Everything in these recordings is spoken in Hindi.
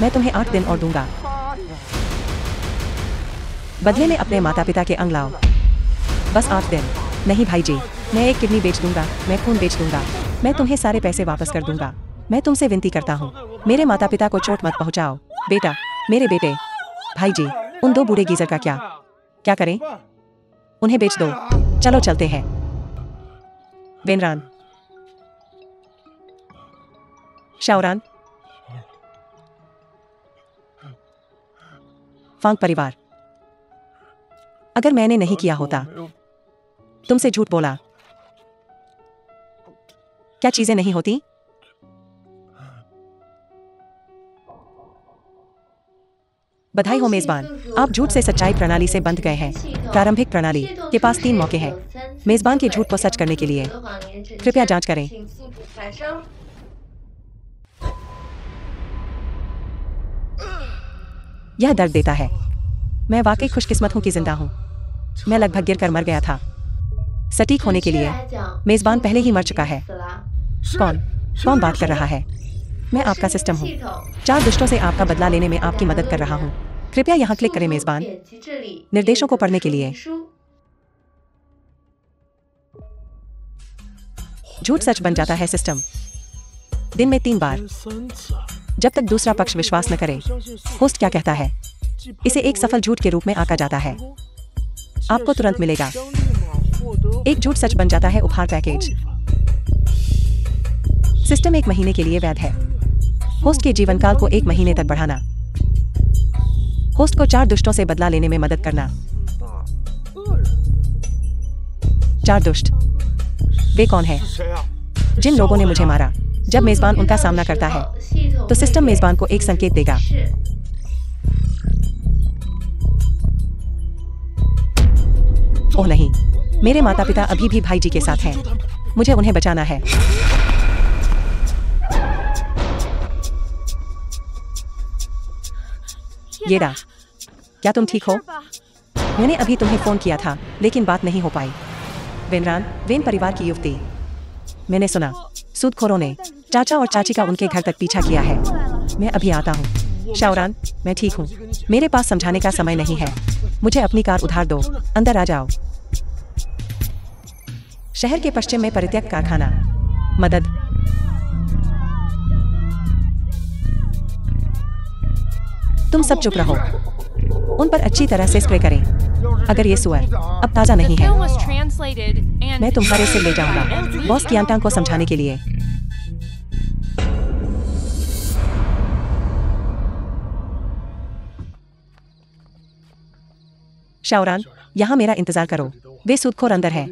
मैं तुम्हें 8 दिन और दूंगा। बदले में अपने माता पिता के अंग लाओ। बस 8 दिन। नहीं भाई जी, मैं एक किडनी बेच दूंगा, मैं खून बेच दूंगा, मैं तुम्हें सारे पैसे वापस कर दूंगा। मैं तुमसे विनती करता हूँ, मेरे माता पिता को चोट मत पहुँचाओ। बेटा, मेरे बेटे। भाई जी, उन 2 बूढ़े गीजर का क्या करें? उन्हें बेच दो। चलो चलते हैं। वेनरान, शाओरान, फांग परिवार। अगर मैंने नहीं किया होता, तुमसे झूठ बोला, क्या चीजें नहीं होती? बधाई हो मेजबान, आप झूठ से सच्चाई प्रणाली से बंध गए हैं। प्रारंभिक प्रणाली के पास 3 मौके हैं मेजबान के झूठ को सच करने के लिए। कृपया जांच करें। यह दर्द देता है। मैं वाकई खुशकिस्मत हूं कि जिंदा हूं। मैं लगभग गिरकर मर गया था। सटीक होने के लिए मेजबान पहले ही मर चुका है। कौन बात कर रहा है? मैं आपका सिस्टम हूँ। 4 दुष्टों से आपका बदला लेने में आपकी मदद कर रहा हूँ। कृपया यहाँ क्लिक करें मेजबान, निर्देशों को पढ़ने के लिए। झूठ सच बन जाता है सिस्टम। दिन में 3 बार, जब तक दूसरा पक्ष विश्वास न करे। होस्ट क्या कहता है? इसे एक सफल झूठ के रूप में आंका जाता है। आपको तुरंत मिलेगा। एक झूठ सच बन जाता है उपहार पैकेज। सिस्टम 1 महीने के लिए वैध है। होस्ट के जीवन काल को 1 महीने तक बढ़ाना। होस्ट को 4 दुष्टों से बदला लेने में मदद करना। 4 दुष्ट वे कौन है? जिन लोगों ने मुझे मारा। जब मेजबान उनका सामना करता है तो सिस्टम मेजबान को एक संकेत देगा। ओह नहीं, मेरे माता पिता अभी भी भाई जी के साथ हैं। मुझे उन्हें बचाना है। येडा, क्या तुम ठीक हो? मैंने अभी तुम्हें फोन किया था लेकिन बात नहीं हो पाई। वेनरान, वेन परिवार की युवती। मैंने सुना सूदखोरों ने चाचा और चाची का उनके घर तक पीछा किया है। मैं अभी आता हूँ। शाओरान, मैं ठीक हूँ। मेरे पास समझाने का समय नहीं है। मुझे अपनी कार उधार दो। अंदर आ जाओ। शहर के पश्चिम में परित्यक्त कारखाना। मदद। तुम सब चुप रहो। उन पर अच्छी तरह से स्प्रे करें। अगर ये सुअर अब ताजा नहीं है, मैं तुम्हारे सिर ले जाऊंगा बॉस कियांटांग को समझाने के लिए। शाओरान, यहाँ मेरा इंतजार करो। वे सूदखोर अंदर है।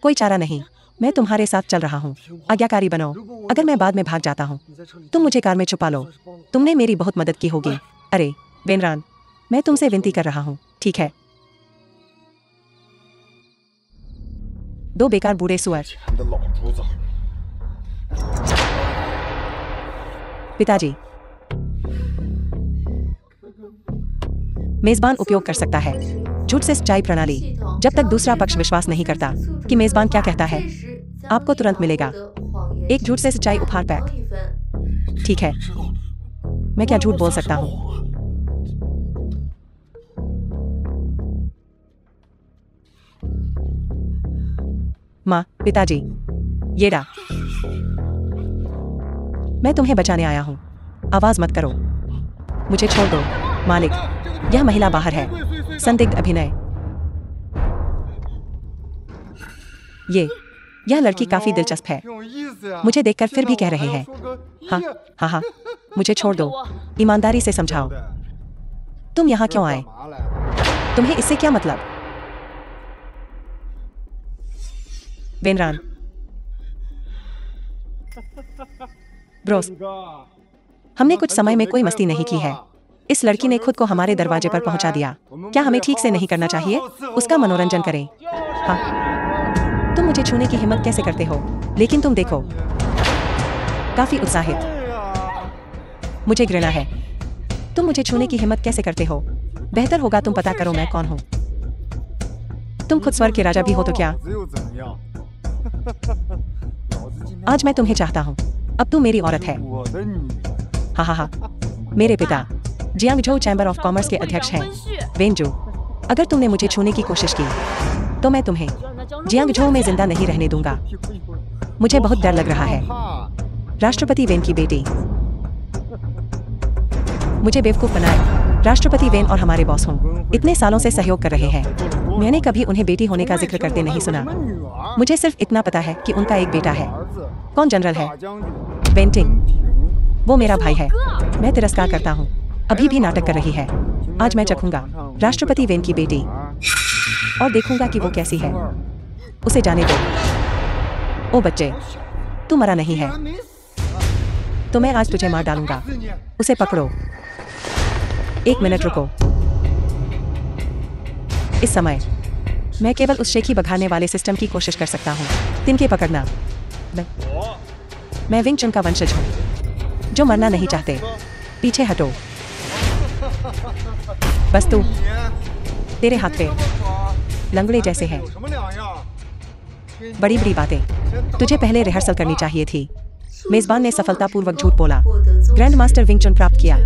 कोई चारा नहीं। मैं तुम्हारे साथ चल रहा हूँ। आज्ञाकारी बनो। अगर मैं बाद में भाग जाता हूँ, तुम मुझे कार में छुपा लो। तुमने मेरी बहुत मदद की होगी। अरे वेनरान, मैं तुमसे विनती कर रहा हूँ, ठीक है? 2 बेकार बूढ़े सुअर। पिताजी, मेजबान उपयोग कर सकता है झूठ से सच्चाई प्रणाली जब तक दूसरा पक्ष विश्वास नहीं करता कि मेजबान क्या कहता है। आपको तुरंत मिलेगा एक झूठ से सच्चाई उपहार पैक। ठीक है, मैं क्या झूठ बोल सकता हूँ? माँ, पिताजी, येडा, मैं तुम्हें बचाने आया हूँ। आवाज मत करो। मुझे छोड़ दो। मालिक, यह महिला बाहर है। संदिग्ध अभिनय। यह लड़की काफी दिलचस्प है। मुझे देखकर फिर भी कह रहे हैं हाँ, मुझे छोड़ दो। ईमानदारी से समझाओ। तुम यहाँ क्यों आए? तुम्हें इससे क्या मतलब? वेनरान, ब्रोस, हमने कुछ समय में कोई मस्ती नहीं की है। इस लड़की ने खुद को हमारे दरवाजे पर पहुंचा दिया। क्या हमें ठीक से नहीं करना चाहिए? उसका मनोरंजन करें। हाँ, तुम मुझे छूने की हिम्मत कैसे करते हो? लेकिन तुम देखो, काफी उत्साहित। मुझे घृणा है। तुम मुझे छूने की हिम्मत कैसे करते हो? बेहतर होगा तुम पता करो मैं कौन हूँ। तुम खुद स्वर्ग के राजा भी हो तो क्या? आज मैं तुम्हें चाहता हूँ। अब तू मेरी औरत है। हाँ, मेरे पिता जियांगझोउ चैम्बर ऑफ कॉमर्स के अध्यक्ष हैं वेंजू। अगर तुमने मुझे छूने की कोशिश की तो मैं तुम्हें जियांगझोउ में जिंदा नहीं रहने दूंगा। मुझे बहुत डर लग रहा है। राष्ट्रपति वेन की बेटी मुझे बेवकूफ बनाए। राष्ट्रपति वेन और हमारे बॉस हों इतने सालों से सहयोग कर रहे हैं। मैंने कभी उन्हें बेटी होने का जिक्र करते नहीं सुना। मुझे सिर्फ इतना पता है कि उनका एक बेटा है। कौन जनरल है? वेंटिंग। वो मेरा भाई है। मैं तिरस्कार करता हूँ। अभी भी नाटक कर रही है। आज मैं चखूंगा राष्ट्रपति वेन की बेटी और देखूंगा कि वो कैसी है। उसे जाने दो। ओ बच्चे, तू मरा नहीं है तो मैं आज तुझे मार डालूंगा। उसे पकड़ो। 1 मिनट रुको। इस समय मैं केवल उस शेखी बघाने वाले सिस्टम की कोशिश कर सकता हूँ। तिनके पकड़ना। मैं विंग चुन का वंशज हूँ जो मरना नहीं चाहते। पीछे हटो। बस तू। तेरे हाथ पे लंगड़े जैसे हैं। बड़ी बड़ी बातें। तुझे पहले रिहर्सल करनी चाहिए थी। मेजबान ने सफलतापूर्वक झूठ बोला। ग्रैंड मास्टर विंग चुन प्राप्त किया।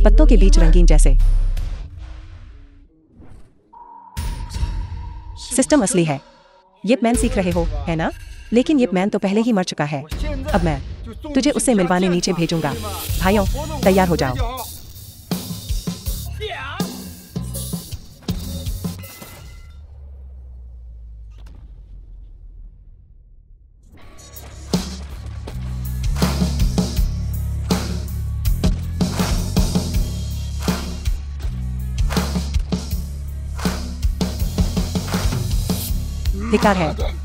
पत्तों के बीच रंगीन जैसे। सिस्टम असली है। ये मैन सीख रहे हो, है ना? लेकिन ये मैन तो पहले ही मर चुका है। अब मैं तुझे उससे मिलवाने नीचे भेजूंगा। भाइयों, तैयार हो जाओ। धिक्कार है।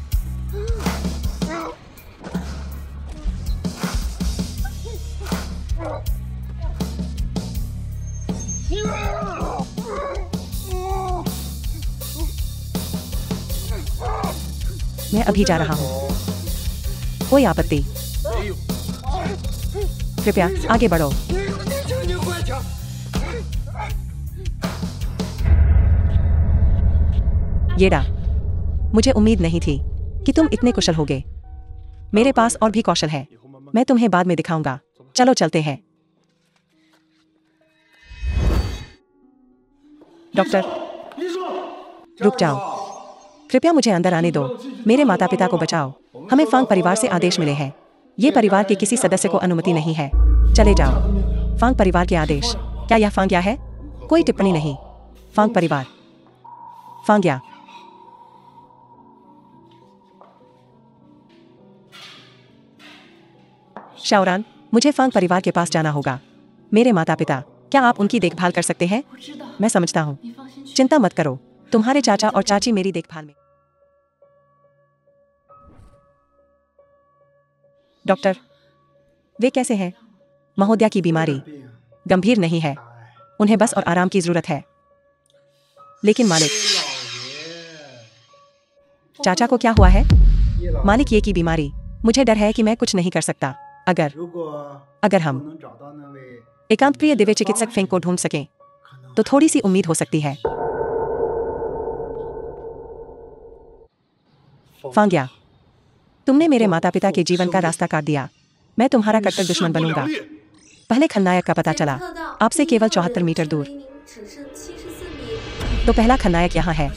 मैं अभी जा रहा हूँ। कोई आपत्ति? कृपया आगे बढ़ो। येडा, मुझे उम्मीद नहीं थी कि तुम इतने कुशल होगे। मेरे पास और भी कौशल है। मैं तुम्हें बाद में दिखाऊंगा। चलो चलते हैं। डॉक्टर, रुक जाओ। कृपया मुझे अंदर आने दो। मेरे माता पिता को बचाओ। हमें फांग परिवार से आदेश मिले हैं। ये परिवार के किसी सदस्य को अनुमति नहीं है। चले जाओ। फांग परिवार के आदेश। क्या यह फांग्या है? कोई टिप्पणी नहीं। फांग परिवार। फांग्या। शाओरान, मुझे फांग परिवार के पास जाना होगा। मेरे माता पिता, क्या आप उनकी देखभाल कर सकते हैं? मैं समझता हूँ। चिंता मत करो। तुम्हारे चाचा और चाची मेरी देखभाल में। डॉक्टर, वे कैसे हैं? महोदया की बीमारी गंभीर नहीं है। उन्हें बस और आराम की जरूरत है। लेकिन मालिक, चाचा को क्या हुआ है? मालिक, ये की बीमारी। मुझे डर है कि मैं कुछ नहीं कर सकता। अगर हम एकांत प्रिय दिव्य चिकित्सक फेंग को ढूंढ सकें तो थोड़ी सी उम्मीद हो सकती है। फांग्या, तुमने मेरे माता पिता के जीवन का रास्ता काट दिया। मैं तुम्हारा कट्टर दुश्मन बनूंगा। पहले खलनायक का पता चला आपसे केवल 74 मीटर दूर। तो पहला खलनायक यहाँ है।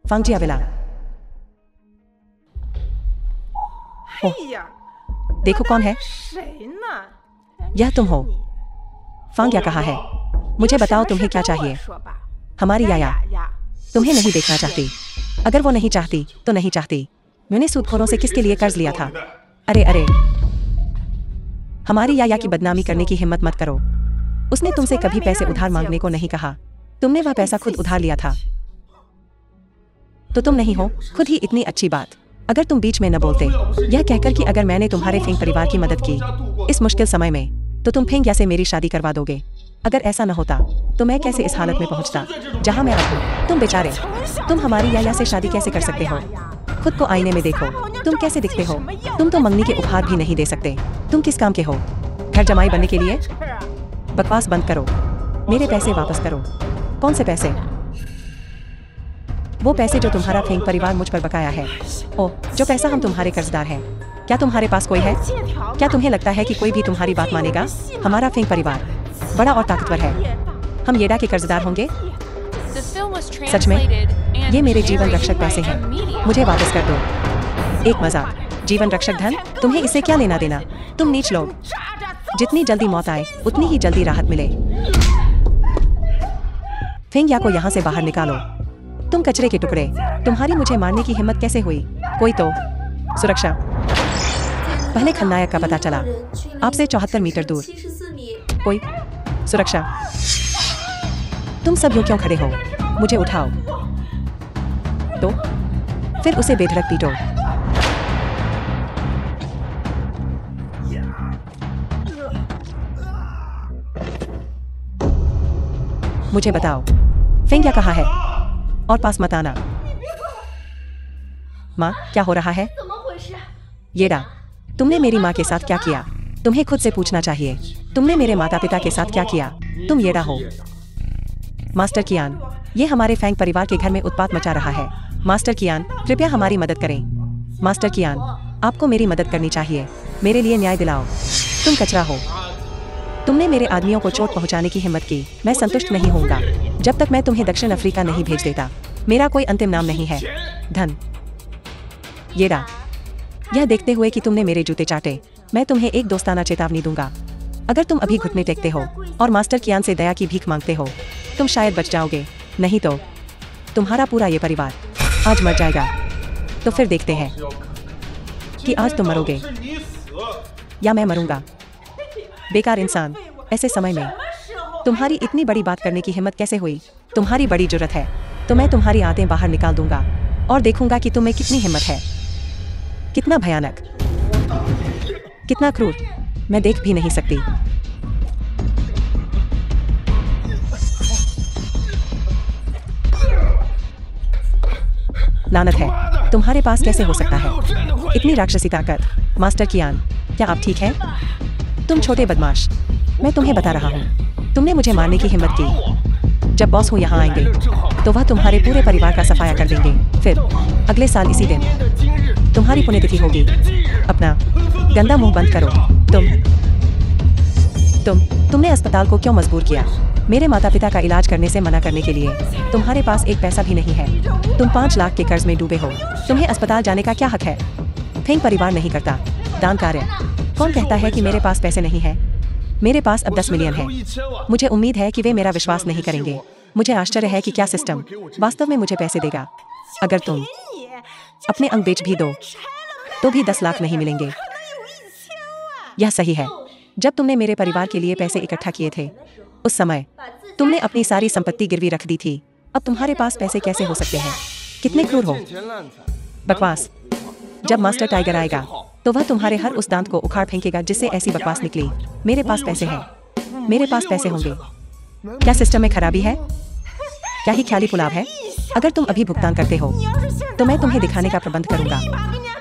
फांगजियाविला। देखो कौन है। यह तुम हो। फांग्या कहाँ है? मुझे बताओ तुम्हें क्या चाहिए। हमारी याया तुम्हें नहीं देखना चाहती। अगर वो नहीं चाहती तो नहीं चाहती। मैंने सूदखोरों से किसके लिए कर्ज लिया था? अरे अरे, हमारी याया की बदनामी करने की हिम्मत मत करो। उसने तुमसे कभी पैसे उधार मांगने को नहीं कहा। तुमने वह पैसा खुद उधार लिया था। तो तुम नहीं हो खुद ही इतनी अच्छी बात। अगर तुम बीच में न बोलते, यह कहकर कि अगर मैंने तुम्हारे फेंग परिवार की मदद की इस मुश्किल समय में, तो तुम फेंग या से मेरी शादी करवा दोगे। अगर ऐसा न होता तो मैं कैसे इस हालत में पहुंचता जहां मैं आज हूं? तुम बेचारे, तुम हमारी याया से शादी कैसे कर सकते हो? खुद को आईने में देखो। तुम कैसे दिखते हो? तुम तो मंगनी के उपहार भी नहीं दे सकते। तुम किस काम के हो? घर जमाई बनने के लिए? बकवास बंद करो। मेरे पैसे वापस करो। कौन से पैसे? वो पैसे जो तुम्हारा फेंग परिवार मुझ पर बकाया है। ओह, जो पैसा हम तुम्हारे कर्जदार हैं। क्या तुम्हारे पास कोई है? क्या तुम्हें लगता है कि कोई भी तुम्हारी बात मानेगा? हमारा फेंग परिवार बड़ा और ताकतवर है। हम येडा के कर्जदार होंगे। सच में ये मेरे जीवन रक्षक पैसे हैं, मुझे वापस कर दो। एक मजाक। जीवन रक्षक धन, तुम्हें इससे क्या लेना देना? तुम नीच लोग। जितनी जल्दी मौत आए उतनी ही जल्दी राहत मिले। फेंगिया को यहाँ से बाहर निकालो। तुम कचरे के टुकड़े। तुम्हारी मुझे मारने की हिम्मत कैसे हुई? कोई तो सुरक्षा। पहले खलनायक का पता चला, आपसे 74 मीटर दूर। कोई सुरक्षा। तुम सब यूं क्यों खड़े हो? मुझे उठाओ। तो फिर उसे बेधड़क पीटो। मुझे बताओ, फेंगिया कहाँ है? और पास मत आना। माँ, क्या हो रहा है? येडा, तुमने मेरी माँ के साथ क्या किया? तुम्हें खुद से पूछना चाहिए। तुमने मेरे माता पिता के साथ क्या किया? तुम येडा हो। मास्टर कियान, ये हमारे फैंग परिवार के घर में उत्पात मचा रहा है। मास्टर कियान, कृपया हमारी मदद करें। मास्टर कियान, आपको मेरी मदद करनी चाहिए। मेरे लिए न्याय दिलाओ। तुम कचरा हो। तुमने मेरे आदमियों को चोट पहुंचाने की हिम्मत की। मैं संतुष्ट नहीं होऊंगा जब तक मैं तुम्हें दक्षिण अफ्रीका नहीं भेज देता। मेरा कोई अंतिम नाम नहीं है। धन। येडा, यह देखते हुए कि तुमने मेरे जूते चाटे, मैं तुम्हें एक दोस्ताना चेतावनी दूंगा। अगर तुम अभी घुटने टेकते हो और मास्टर कियान से दया की भीख मांगते हो, तुम शायद बच जाओगे। नहीं तो तुम्हारा पूरा ये परिवार आज मर जाएगा। तो फिर देखते हैं कि आज तुम मरोगे या मैं मरूंगा। बेकार इंसान, ऐसे समय में तुम्हारी इतनी बड़ी बात करने की हिम्मत कैसे हुई? तुम्हारी बड़ी जुर्रत है तो मैं तुम्हारी आंतें बाहर निकाल दूंगा और देखूंगा कि तुम्हें कितनी हिम्मत है। कितना भयानक, कितना क्रूर, मैं देख भी नहीं सकती। लानत है, तुम्हारे पास कैसे हो सकता है इतनी राक्षसी ताकत? मास्टर कियान, क्या आप ठीक हैं? तुम छोटे बदमाश, मैं तुम्हें बता रहा हूँ, तुमने मुझे मारने की हिम्मत की। जब बॉस हो यहाँ आएंगे तो वह तुम्हारे पूरे परिवार का सफाया कर देंगे। फिर अगले साल इसी दिन तुम्हारी पुण्यतिथि होगी। अपना गंदा मुंह बंद करो। तुमने अस्पताल को क्यों मजबूर किया? मेरे माता पिता का इलाज करने से मना करने के लिए। तुम्हारे पास एक पैसा भी नहीं है। तुम 5 लाख के कर्ज में डूबे हो। तुम्हें अस्पताल जाने का क्या हक है? फेंग परिवार नहीं करता दान कार्य। कौन कहता है कि मेरे पास पैसे नहीं है? मेरे पास अब 10 मिलियन है। मुझे उम्मीद है कि वे मेरा विश्वास नहीं करेंगे। मुझे आश्चर्य है कि क्या सिस्टम वास्तव में मुझे पैसे देगा। अगर तुम अपने अंग बेच भी दो तो भी 10 लाख नहीं मिलेंगे। यह सही है। जब तुमने मेरे परिवार के लिए पैसे इकट्ठा किए थे उस समय तुमने अपनी सारी संपत्ति गिरवी रख दी थी। अब तुम्हारे पास पैसे कैसे हो सकते हैं? कितने क्रूर हो। बकवास। जब मास्टर टाइगर आएगा तो वह तुम्हारे हर उस दांत को उखाड़ फेंकेगा जिससे ऐसी बकवास निकली। मेरे पास पैसे हैं। मेरे पास पैसे होंगे। क्या सिस्टम में खराबी है? क्या ही ख्याली पुलाव है? अगर तुम अभी भुगतान करते हो तो मैं तुम्हें दिखाने का प्रबंध करूंगा,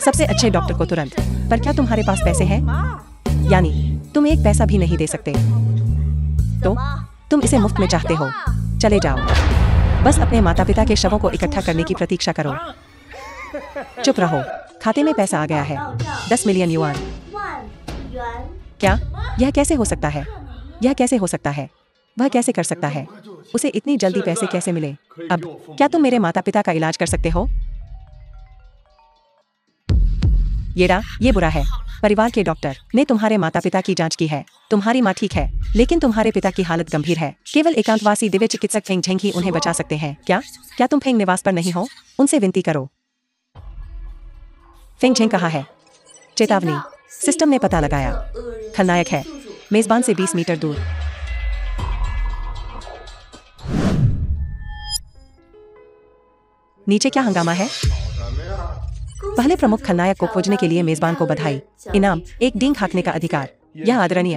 सबसे अच्छे डॉक्टर को तुरंत। पर क्या तुम्हारे पास पैसे हैं? यानी तुम एक पैसा भी नहीं दे सकते। तो तुम इसे मुफ्त में चाहते हो? चले जाओ। बस अपने माता पिता के शवों को इकट्ठा करने की प्रतीक्षा करो। चुप रहो। खाते में पैसा आ गया है, 10 मिलियन युआन। क्या? यह कैसे हो सकता है? यह कैसे हो सकता है? वह कैसे कर सकता है? उसे इतनी जल्दी पैसे कैसे मिले? अब क्या तुम मेरे माता पिता का इलाज कर सकते हो? येडा, ये बुरा है। परिवार के डॉक्टर ने तुम्हारे माता पिता की जांच की है। तुम्हारी माँ ठीक है लेकिन तुम्हारे पिता की हालत गंभीर है। केवल एकांतवासी दिव्य चिकित्सक फेंग झेंग ही उन्हें बचा सकते हैं। क्या तुम फेंग निवास पर नहीं हो? उनसे विनती करो। फेंग झेंग कहाँ है? चेतावनी, सिस्टम ने पता लगाया। खलनायक है, मेजबान से 20 मीटर दूर। नीचे क्या हंगामा है? पहले प्रमुख खलनायक को खोजने के लिए मेजबान को बधाई। इनाम, एक डींग हाँकने का अधिकार। यह आदरणीय।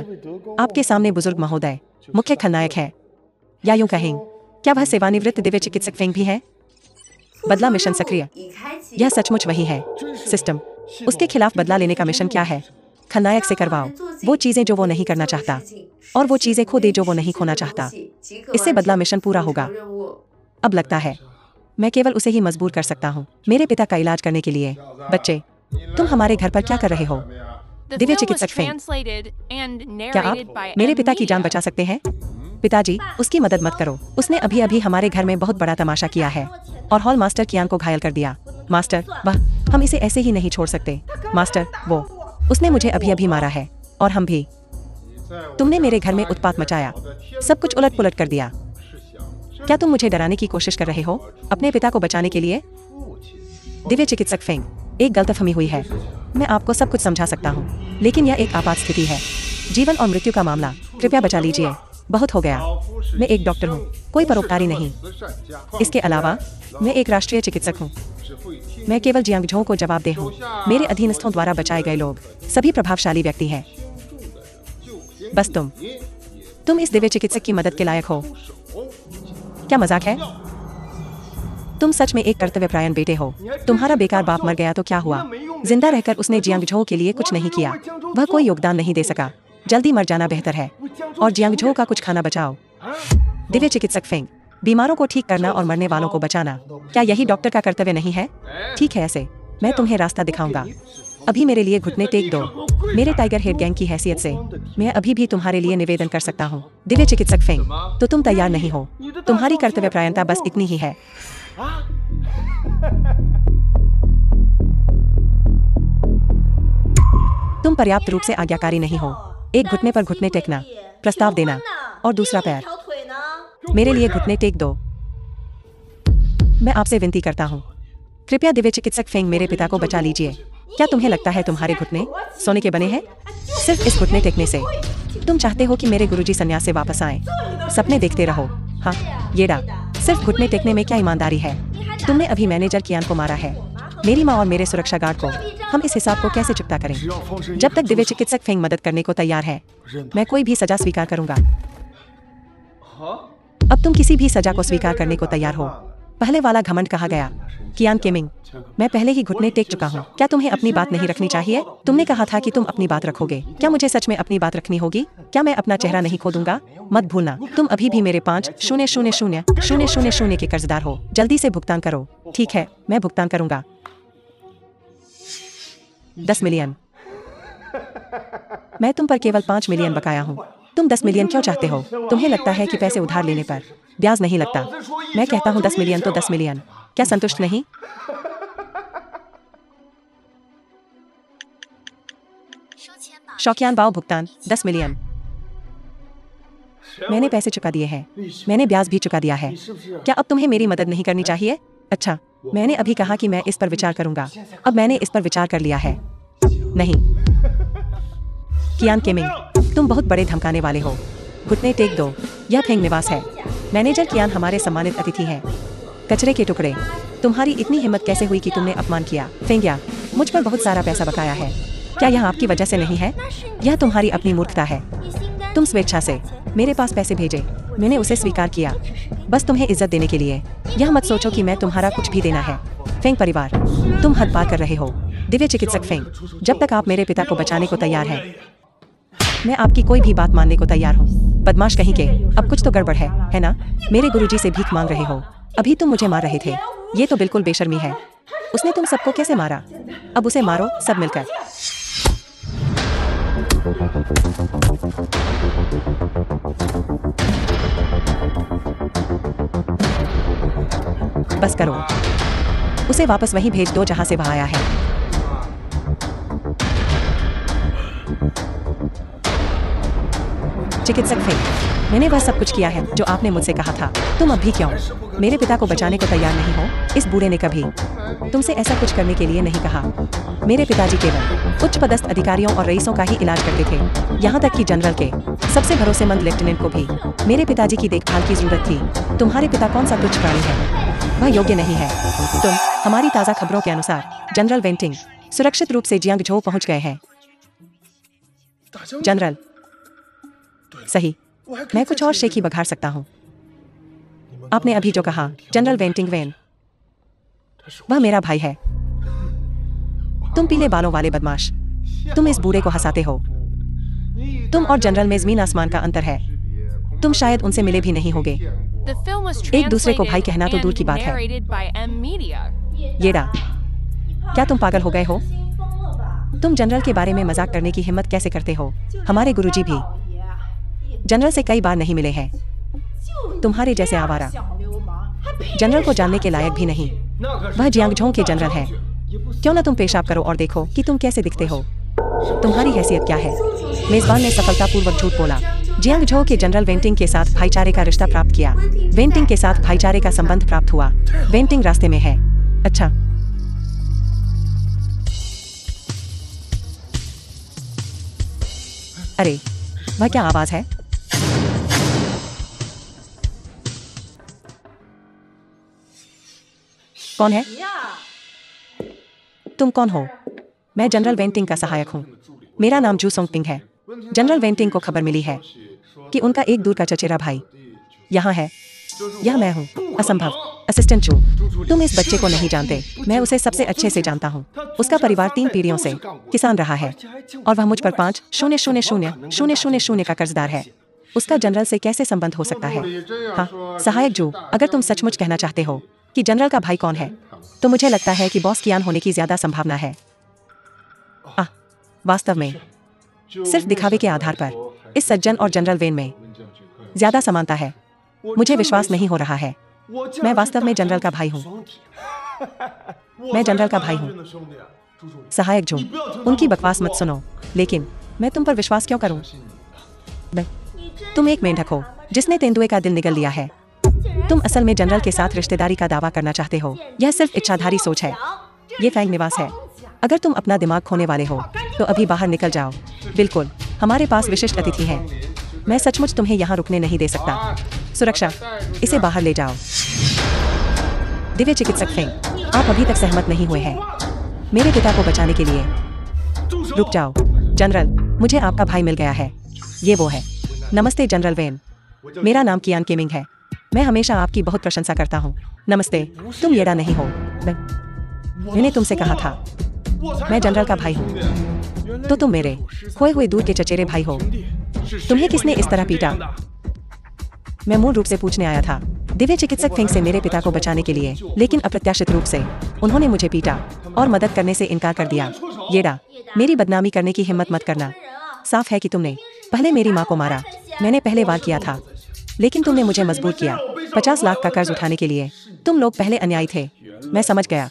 आपके सामने बुजुर्ग महोदय मुख्य खलनायक है, या यूं कहें क्या वह सेवानिवृत्त दिव्य चिकित्सक फेंग भी है? बदला मिशन सक्रिय। यह सचमुच वही है। सिस्टम, उसके खिलाफ बदला लेने का मिशन क्या है? खलनायक से करवाओ वो चीजें जो वो नहीं करना चाहता और वो चीजें खो दे जो वो नहीं खोना चाहता। इससे बदला मिशन पूरा होगा। अब लगता है मैं केवल उसे ही मजबूर कर सकता हूँ मेरे पिता का इलाज करने के लिए। बच्चे, तुम हमारे घर पर क्या कर रहे हो? दिव्य चिकित्सक फेंग, क्या आप मेरे पिता की जान बचा सकते हैं? पिताजी, उसकी मदद मत करो। उसने अभी अभी हमारे घर में बहुत बड़ा तमाशा किया है और हॉल मास्टर कियान को घायल कर दिया। मास्टर, वाह, हम इसे ऐसे ही नहीं छोड़ सकते। मास्टर, उसने मुझे अभी अभी मारा है और हम भी। तुमने मेरे घर में उत्पात मचाया, सब कुछ उलट पुलट कर दिया। क्या तुम मुझे डराने की कोशिश कर रहे हो अपने पिता को बचाने के लिए? दिव्य चिकित्सक फेंग, एक गलतफहमी हुई है। मैं आपको सब कुछ समझा सकता हूँ, लेकिन यह एक आपात स्थिति है, जीवन और मृत्यु का मामला। कृपया बचा लीजिए। बहुत हो गया। मैं एक डॉक्टर हूँ, कोई परोपकारी नहीं। इसके अलावा मैं एक राष्ट्रीय चिकित्सक हूँ। मैं केवल जियांगझों को जवाबदेह हूँ। मेरे अधीनस्थों द्वारा बचाए गए लोग सभी प्रभावशाली व्यक्ति हैं। बस तुम इस दिव्य चिकित्सक की मदद के लायक हो। क्या मजाक है? तुम सच में एक कर्तव्यपरायण बेटे हो। तुम्हारा बेकार बाप मर गया तो क्या हुआ? जिंदा रहकर उसने जियांगझो के लिए कुछ नहीं किया। वह कोई योगदान नहीं दे सका। जल्दी मर जाना बेहतर है और जियांगझो का कुछ खाना बचाओ। दिव्य चिकित्सक फेंग, बीमारों को ठीक करना और मरने वालों को बचाना, क्या यही डॉक्टर का कर्तव्य नहीं है? ठीक है, ऐसे मैं तुम्हें रास्ता दिखाऊंगा। अभी मेरे लिए घुटने टेक दो। मेरे टाइगर हेड गैंग की हैसियत से मैं अभी भी तुम्हारे लिए निवेदन कर सकता हूँ। दिव्य चिकित्सक फेंग, तो तुम तैयार नहीं हो। तुम्हारी कर्तव्यपरायणता बस इतनी ही है। तुम पर्याप्त रूप से आज्ञाकारी नहीं हो। एक घुटने पर घुटने टेकना, प्रस्ताव देना और दूसरा पैर। मेरे लिए घुटने टेक दो। मैं आपसे विनती करता हूँ, कृपया दिव्य चिकित्सक फेंग मेरे पिता को बचा लीजिए। क्या तुम्हें लगता है तुम्हारे घुटने सोने के बने हैं? सिर्फ इस घुटने टेकने से तुम चाहते हो कि मेरे गुरुजी संन्यास से वापस आएं? सपने देखते रहो। हाँ, येडा, सिर्फ घुटने टेकने में क्या ईमानदारी है? तुमने अभी मैनेजर कियान को मारा है, मेरी माँ और मेरे सुरक्षा गार्ड को। हम इस हिसाब को कैसे चुकता करें? जब तक दिव्य चिकित्सक फेंग मदद करने को तैयार है, मैं कोई भी सजा स्वीकार करूंगा। अब तुम किसी भी सजा को स्वीकार करने को तैयार हो। पहले वाला घमंड कहा गया। कियान केमिंग, मैं पहले ही घुटने टेक चुका हूँ। क्या तुम्हें अपनी बात नहीं रखनी चाहिए? तुमने कहा था कि तुम अपनी बात रखोगे। क्या मुझे सच में अपनी बात रखनी होगी? क्या मैं अपना चेहरा नहीं खो दूंगा? मत भूलना, तुम अभी भी मेरे 5,000,000 के कर्जदार हो। जल्दी से भुगतान करो। ठीक है, मैं भुगतान करूंगा। 10 मिलियन। मैं तुम पर केवल 5 मिलियन बकाया हूँ। तुम 10 मिलियन क्यों चाहते हो? तुम्हें लगता है कि पैसे उधार लेने पर ब्याज नहीं लगता? मैं कहता हूँ 10 मिलियन तो 10 मिलियन। क्या संतुष्ट नहीं? शौकियान बाओ भुगतान 10 मिलियन। मैंने पैसे चुका दिए हैं। मैंने ब्याज भी चुका दिया है। क्या अब तुम्हें मेरी मदद नहीं करनी चाहिए? अच्छा, मैंने अभी कहा कि मैं इस पर विचार करूंगा। अब मैंने इस पर विचार कर लिया है। नहीं, कियान केमिंग, तुम बहुत बड़े धमकाने वाले हो। घुटने टेक दो। यह फेंग निवास है। मैनेजर कियान हमारे सम्मानित अतिथि हैं। कचरे के टुकड़े, तुम्हारी इतनी हिम्मत कैसे हुई कि तुमने अपमान किया? फेंग्या, मुझ पर बहुत सारा पैसा बकाया है। क्या यह आपकी वजह से नहीं है? यह तुम्हारी अपनी मूर्खता है। तुम स्वेच्छा से मेरे पास पैसे भेजे, मैंने उसे स्वीकार किया, बस तुम्हें इज्जत देने के लिए। यह मत सोचो कि मैं तुम्हारा कुछ भी देना है। फेंग परिवार, तुम हद पार कर रहे हो। दिव्य चिकित्सक फेंग, जब तक आप मेरे पिता को बचाने को तैयार हैं, मैं आपकी कोई भी बात मानने को तैयार हूँ। बदमाश कहीं के, अब कुछ तो गड़बड़ है ना? मेरे गुरुजी से भीख मांग रहे हो। अभी तुम मुझे मार रहे थे। ये तो बिल्कुल बेशर्मी है। उसने तुम सबको कैसे मारा? अब उसे मारो सब मिलकर। बस करो, उसे वापस वहीं भेज दो जहां से वह आया है। चिकित्सक फेंग, मैंने वह सब कुछ किया है जो आपने मुझसे कहा था। तुम अब भी क्यों मेरे पिता को बचाने को तैयार नहीं हो? इस बूढ़े ने कभी तुमसे ऐसा कुछ करने के लिए नहीं कहा। मेरे पिताजी केवल उच्च पदस्थ अधिकारियों और रईसों का ही इलाज करते थे, यहाँ तक कि जनरल के सबसे भरोसेमंद लेफ्टिनेंट को भी मेरे पिताजी की देखभाल की जरूरत थी। तुम्हारे पिता कौन सा तुच्छ प्राणी है? वह योग्य नहीं है। तुम, हमारी ताज़ा खबरों के अनुसार जनरल वेंटिंग सुरक्षित रूप से जियांगझो पहुंच गए हैं। जनरल, सही, मैं कुछ और शेखी बघार सकता हूँ। आपने अभी जो कहा, जनरल वेंटिंग वेन, वह मेरा भाई है। तुम पीले बालों वाले बदमाश, तुम इस बूढ़े को हंसाते हो। तुम और जनरल में जमीन आसमान का अंतर है। तुम शायद उनसे मिले भी नहीं होगे। एक दूसरे को भाई कहना तो दूर की बात है। येडा, क्या तुम पागल हो गए हो? तुम जनरल के बारे में मजाक करने की हिम्मत कैसे करते हो? हमारे गुरुजी भी जनरल से कई बार नहीं मिले हैं। तुम्हारे जैसे आवारा जनरल को जानने के लायक भी नहीं। वह जियांगझोंग के जनरल है। क्यों ना तुम पेशाब करो और देखो कि तुम कैसे दिखते हो। तुम्हारी हैसियत क्या है? मेजबान ने सफलतापूर्वक झूठ बोला। जियांगझो के जनरल वेंटिंग के साथ भाईचारे का रिश्ता प्राप्त किया। वेंटिंग के साथ भाईचारे का संबंध प्राप्त हुआ। वेंटिंग रास्ते में है। अच्छा, अरे वह क्या आवाज है? कौन है? तुम कौन हो? मैं जनरल वेंटिंग का सहायक हूँ। मेरा नाम जू सोंगपिंग है। जनरल वेंटिंग को खबर मिली है कि उनका एक दूर का चचेरा भाई यहाँ है। यह मैं हूँ। असंभव। असिस्टेंट जू, तुम इस बच्चे को नहीं जानते। मैं उसे सबसे अच्छे से जानता हूँ। उसका परिवार 3 पीढ़ियों से किसान रहा है और वह मुझ पर 5,000,000 का कर्जदार है। उसका जनरल से कैसे संबंध हो सकता है? हाँ, सहायक जू, अगर तुम सचमुच कहना चाहते हो कि जनरल का भाई कौन है, तो मुझे लगता है कि बॉस कियान होने की ज्यादा संभावना है। वास्तव में सिर्फ दिखावे के आधार पर इस सज्जन और जनरल वेन में ज्यादा समानता है। मुझे विश्वास नहीं हो रहा है। मैं वास्तव में जनरल का भाई हूँ। मैं जनरल का भाई हूँ। सहायक जू, उनकी बकवास मत सुनो। लेकिन मैं तुम पर विश्वास क्यों करूँ? तुम एक मेंढक हो जिसने तेंदुए का दिल निगल लिया है। तुम असल में जनरल के साथ रिश्तेदारी का दावा करना चाहते हो। यह सिर्फ इच्छाधारी सोच है। ये फैंग निवास है। अगर तुम अपना दिमाग खोने वाले हो तो अभी बाहर निकल जाओ। बिल्कुल, हमारे पास विशिष्ट अतिथि हैं। मैं सचमुच तुम्हें यहाँ रुकने नहीं दे सकता। सुरक्षा, इसे बाहर ले जाओ। दिव्य चिकित्सक फेंग, आप अभी तक सहमत नहीं हुए हैं मेरे पिता को बचाने के लिए। रुक जाओ जनरल, मुझे आपका भाई मिल गया है। ये वो है। नमस्ते जनरल वेन, मेरा नाम कियान केमिंग है। मैं हमेशा आपकी बहुत प्रशंसा करता हूँ। नमस्ते, तुम येड़ा नहीं हो। मैंने तुमसे कहा था मैं जनरल का भाई हूँ। तो तुम मेरे खोए हुए दूर के चचेरे भाई हो। तुम्हें किसने इस तरह पीटा? मैं मूल रूप से पूछने आया था दिव्य चिकित्सक फेंग से मेरे पिता को बचाने के लिए, लेकिन अप्रत्याशित रूप से उन्होंने मुझे पीटा और मदद करने से इनकार कर दिया। येड़ा, मेरी बदनामी करने की हिम्मत मत करना। साफ है कि तुमने पहले मेरी माँ को मारा। मैंने पहले वार किया था, लेकिन तुमने मुझे मजबूर किया 50 लाख का कर्ज उठाने के लिए। तुम लोग पहले अन्यायी थे। मैं समझ गया।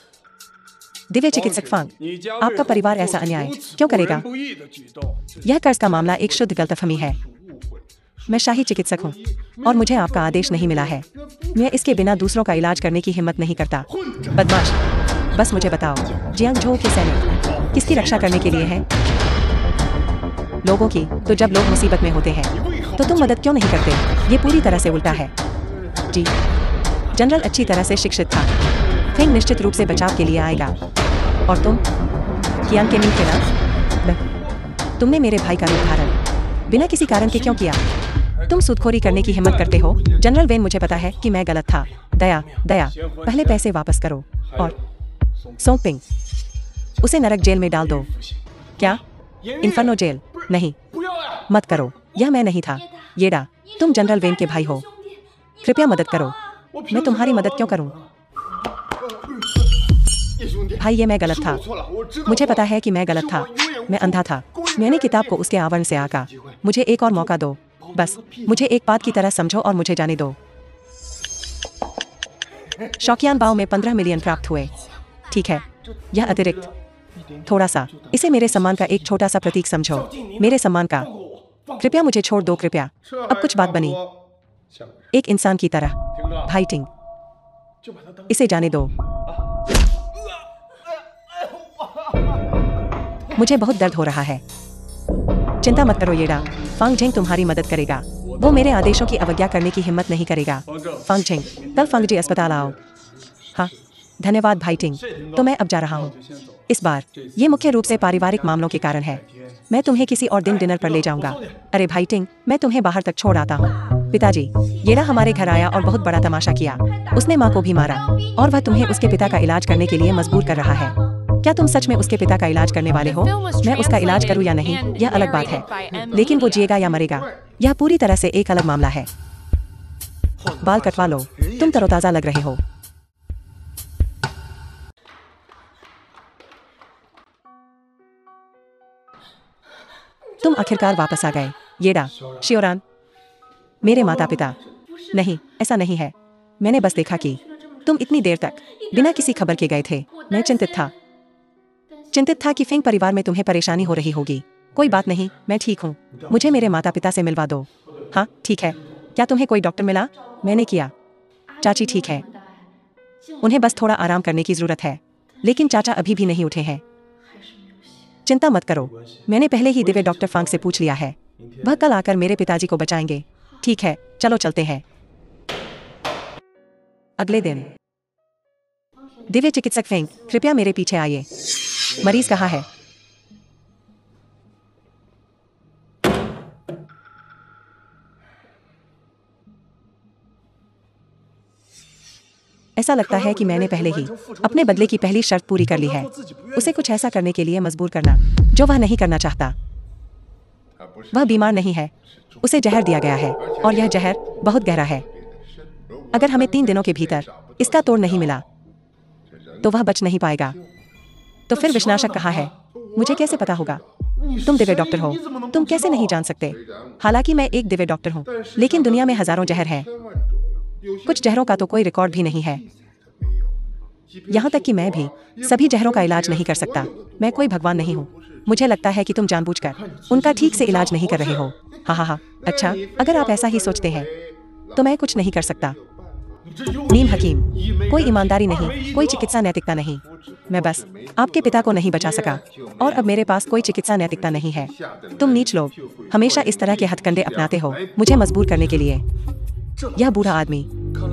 दिव्य चिकित्सक फांग, आपका परिवार ऐसा अन्याय क्यों करेगा? यह कर्ज का मामला एक शुद्ध गलतफहमी है। मैं शाही चिकित्सक हूँ और मुझे आपका आदेश नहीं मिला है। मैं इसके बिना दूसरों का इलाज करने की हिम्मत नहीं करता। बदमाश, बस मुझे बताओ, जियांगझो के सैनिक किसकी रक्षा करने के लिए हैं? लोगों की। तो जब लोग मुसीबत में होते हैं तो तुम मदद क्यों नहीं करते? ये पूरी तरह से उल्टा है। जी, जनरल अच्छी तरह से शिक्षित था। फेंग निश्चित रूप से बचाव के लिए आएगा। और तुम कियान केमिंग के नाम? तुमने मेरे भाई का रूप धारण बिना किसी कारण के क्यों किया? तुम सूदखोरी करने की हिम्मत करते हो? जनरल वेन, मुझे पता है कि मैं गलत था। दया, पहले पैसे वापस करो और सोंगपिंग, उसे नरक जेल में डाल दो। क्या? Inferno jail? नहीं, मत करो। यह मैं नहीं था। येड़ा, तुम जनरल वेन के भाई हो। कृपया मदद करो। मैं तुम्हारी मदद क्यों करूं? भाई, ये मैं गलत था। मुझे पता है कि मैं गलत था। मैं अंधा था। मैंने किताब को उसके आवरण से आका। मुझे एक और मौका दो। बस मुझे एक बात की तरह समझो और मुझे जाने दो। शौकियान बाव में 15 मिलियन प्राप्त हुए। ठीक है, यह अतिरिक्त थोड़ा सा। इसे मेरे सम्मान का एक छोटा सा प्रतीक समझो। मेरे सम्मान का। कृपया मुझे छोड़ दो, कृपया। अब कुछ बात बनी एक इंसान की तरह। भाई टिंग, इसे जाने दो। मुझे बहुत दर्द हो रहा है। चिंता मत करो येड़ा, फांग झेंग तुम्हारी मदद करेगा। वो मेरे आदेशों की अवज्ञा करने की हिम्मत नहीं करेगा। फांग झेंग, कल फांग जी अस्पताल आओ। हाँ, धन्यवाद भाई टिंग। तो मैं अब जा रहा हूँ। इस बार ये मुख्य रूप से पारिवारिक मामलों के कारण है। मैं तुम्हें किसी और दिन डिनर पर ले जाऊंगा। अरे भाई टिंग, मैं तुम्हें बाहर तक छोड़ आता हूँ। पिताजी, येड़ा हमारे घर आया और बहुत बड़ा तमाशा किया। उसने माँ को भी मारा और वह तुम्हें उसके पिता का इलाज करने के लिए मजबूर कर रहा है। क्या तुम सच में उसके पिता का इलाज करने वाले हो? मैं उसका इलाज करूं या नहीं, यह अलग बात है। लेकिन वो जिएगा या मरेगा, यह पूरी तरह से एक अलग मामला है। बाल कटवा लो, तुम तरोताजा लग रहे हो। तुम आखिरकार वापस आ गए। येड़ा, शियोरान, मेरे माता पिता नहीं, ऐसा नहीं है। मैंने बस देखा कि तुम इतनी देर तक बिना किसी खबर के गए थे। मैं चिंतित था कि फेंग परिवार में तुम्हें परेशानी हो रही होगी। कोई बात नहीं, मैं ठीक हूँ। मुझे मेरे माता पिता से मिलवा दो। हाँ, ठीक है। क्या तुम्हें कोई डॉक्टर मिला? मैंने किया। चाची ठीक है, उन्हें बस थोड़ा आराम करने की जरूरत है, लेकिन चाचा अभी भी नहीं उठे हैं। चिंता मत करो, मैंने पहले ही दिव्य डॉक्टर फांग से पूछ लिया है। वह कल आकर मेरे पिताजी को बचाएंगे। ठीक है, चलो चलते हैं। अगले दिन दिव्य चिकित्सक फेंग, कृपया मेरे पीछे आइए। मरीज कहाँ है? ऐसा लगता है कि मैंने पहले ही अपने बदले की पहली शर्त पूरी कर ली है। उसे कुछ ऐसा करने के लिए मजबूर करना जो वह नहीं करना चाहता। वह बीमार नहीं है, उसे जहर दिया गया है और यह जहर बहुत गहरा है। अगर हमें 3 दिनों के भीतर इसका तोड़ नहीं मिला तो वह बच नहीं पाएगा। तो फिर विषनाशक कहाँ है? मुझे कैसे पता होगा? तुम दिव्य डॉक्टर हो, तुम कैसे नहीं जान सकते? हालांकि मैं एक दिव्य डॉक्टर हूँ, लेकिन दुनिया में हजारों जहर हैं। कुछ जहरों का तो कोई रिकॉर्ड भी नहीं है। यहाँ तक कि मैं भी सभी जहरों का इलाज नहीं कर सकता। मैं कोई भगवान नहीं हूँ। मुझे लगता है कि तुम जानबूझकर उनका ठीक से इलाज नहीं कर रहे हो। हाँ। अच्छा, अगर आप ऐसा ही सोचते हैं तो मैं कुछ नहीं कर सकता। नीम हकीम, कोई ईमानदारी नहीं, कोई चिकित्सा नैतिकता नहीं। मैं बस आपके पिता को नहीं बचा सका और अब मेरे पास कोई चिकित्सा नैतिकता नहीं है। तुम नीच लोग हमेशा इस तरह के हथकंडे अपनाते हो मुझे मजबूर करने के लिए। यह बूढ़ा आदमी,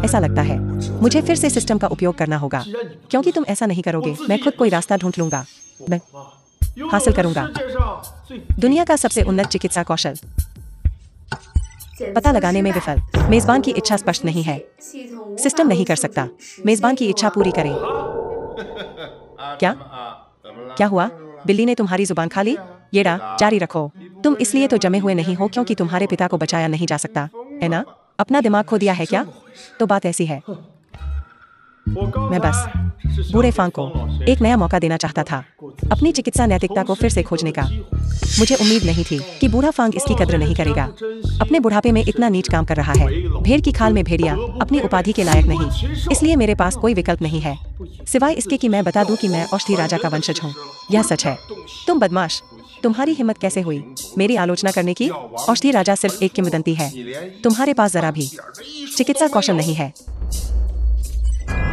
ऐसा लगता है मुझे फिर से सिस्टम का उपयोग करना होगा। क्योंकि तुम ऐसा नहीं करोगे, मैं खुद कोई रास्ता ढूंढ लूंगा। मैं हासिल करूंगा दुनिया का सबसे उन्नत चिकित्सा कौशल। पता लगाने में विफल। मेजबान की इच्छा स्पष्ट नहीं है। सिस्टम नहीं कर सकता। मेजबान की इच्छा पूरी करें। क्या हुआ? बिल्ली ने तुम्हारी जुबान खा ली? येड़ा, जारी रखो। तुम इसलिए तो जमे हुए नहीं हो क्योंकि तुम्हारे पिता को बचाया नहीं जा सकता, है ना? अपना दिमाग खो दिया है क्या? तो बात ऐसी है। मैं बस बूढ़े फांग को एक नया मौका देना चाहता था, अपनी चिकित्सा नैतिकता को फिर से खोजने का। मुझे उम्मीद नहीं थी कि बूढ़ा फांग इसकी कद्र नहीं करेगा। अपने बुढ़ापे में इतना नीच काम कर रहा है। भेड़ की खाल में भेड़िया अपनी उपाधि के लायक नहीं, इसलिए मेरे पास कोई विकल्प नहीं है सिवाय इसके कि मैं बता दूं कि मैं औषधि राजा का वंशज हूँ। यह सच है। तुम बदमाश, तुम्हारी हिम्मत कैसे हुई मेरी आलोचना करने की? औषधि राजा सिर्फ एक किंवदंती है, तुम्हारे पास जरा भी चिकित्सा कौशल नहीं है।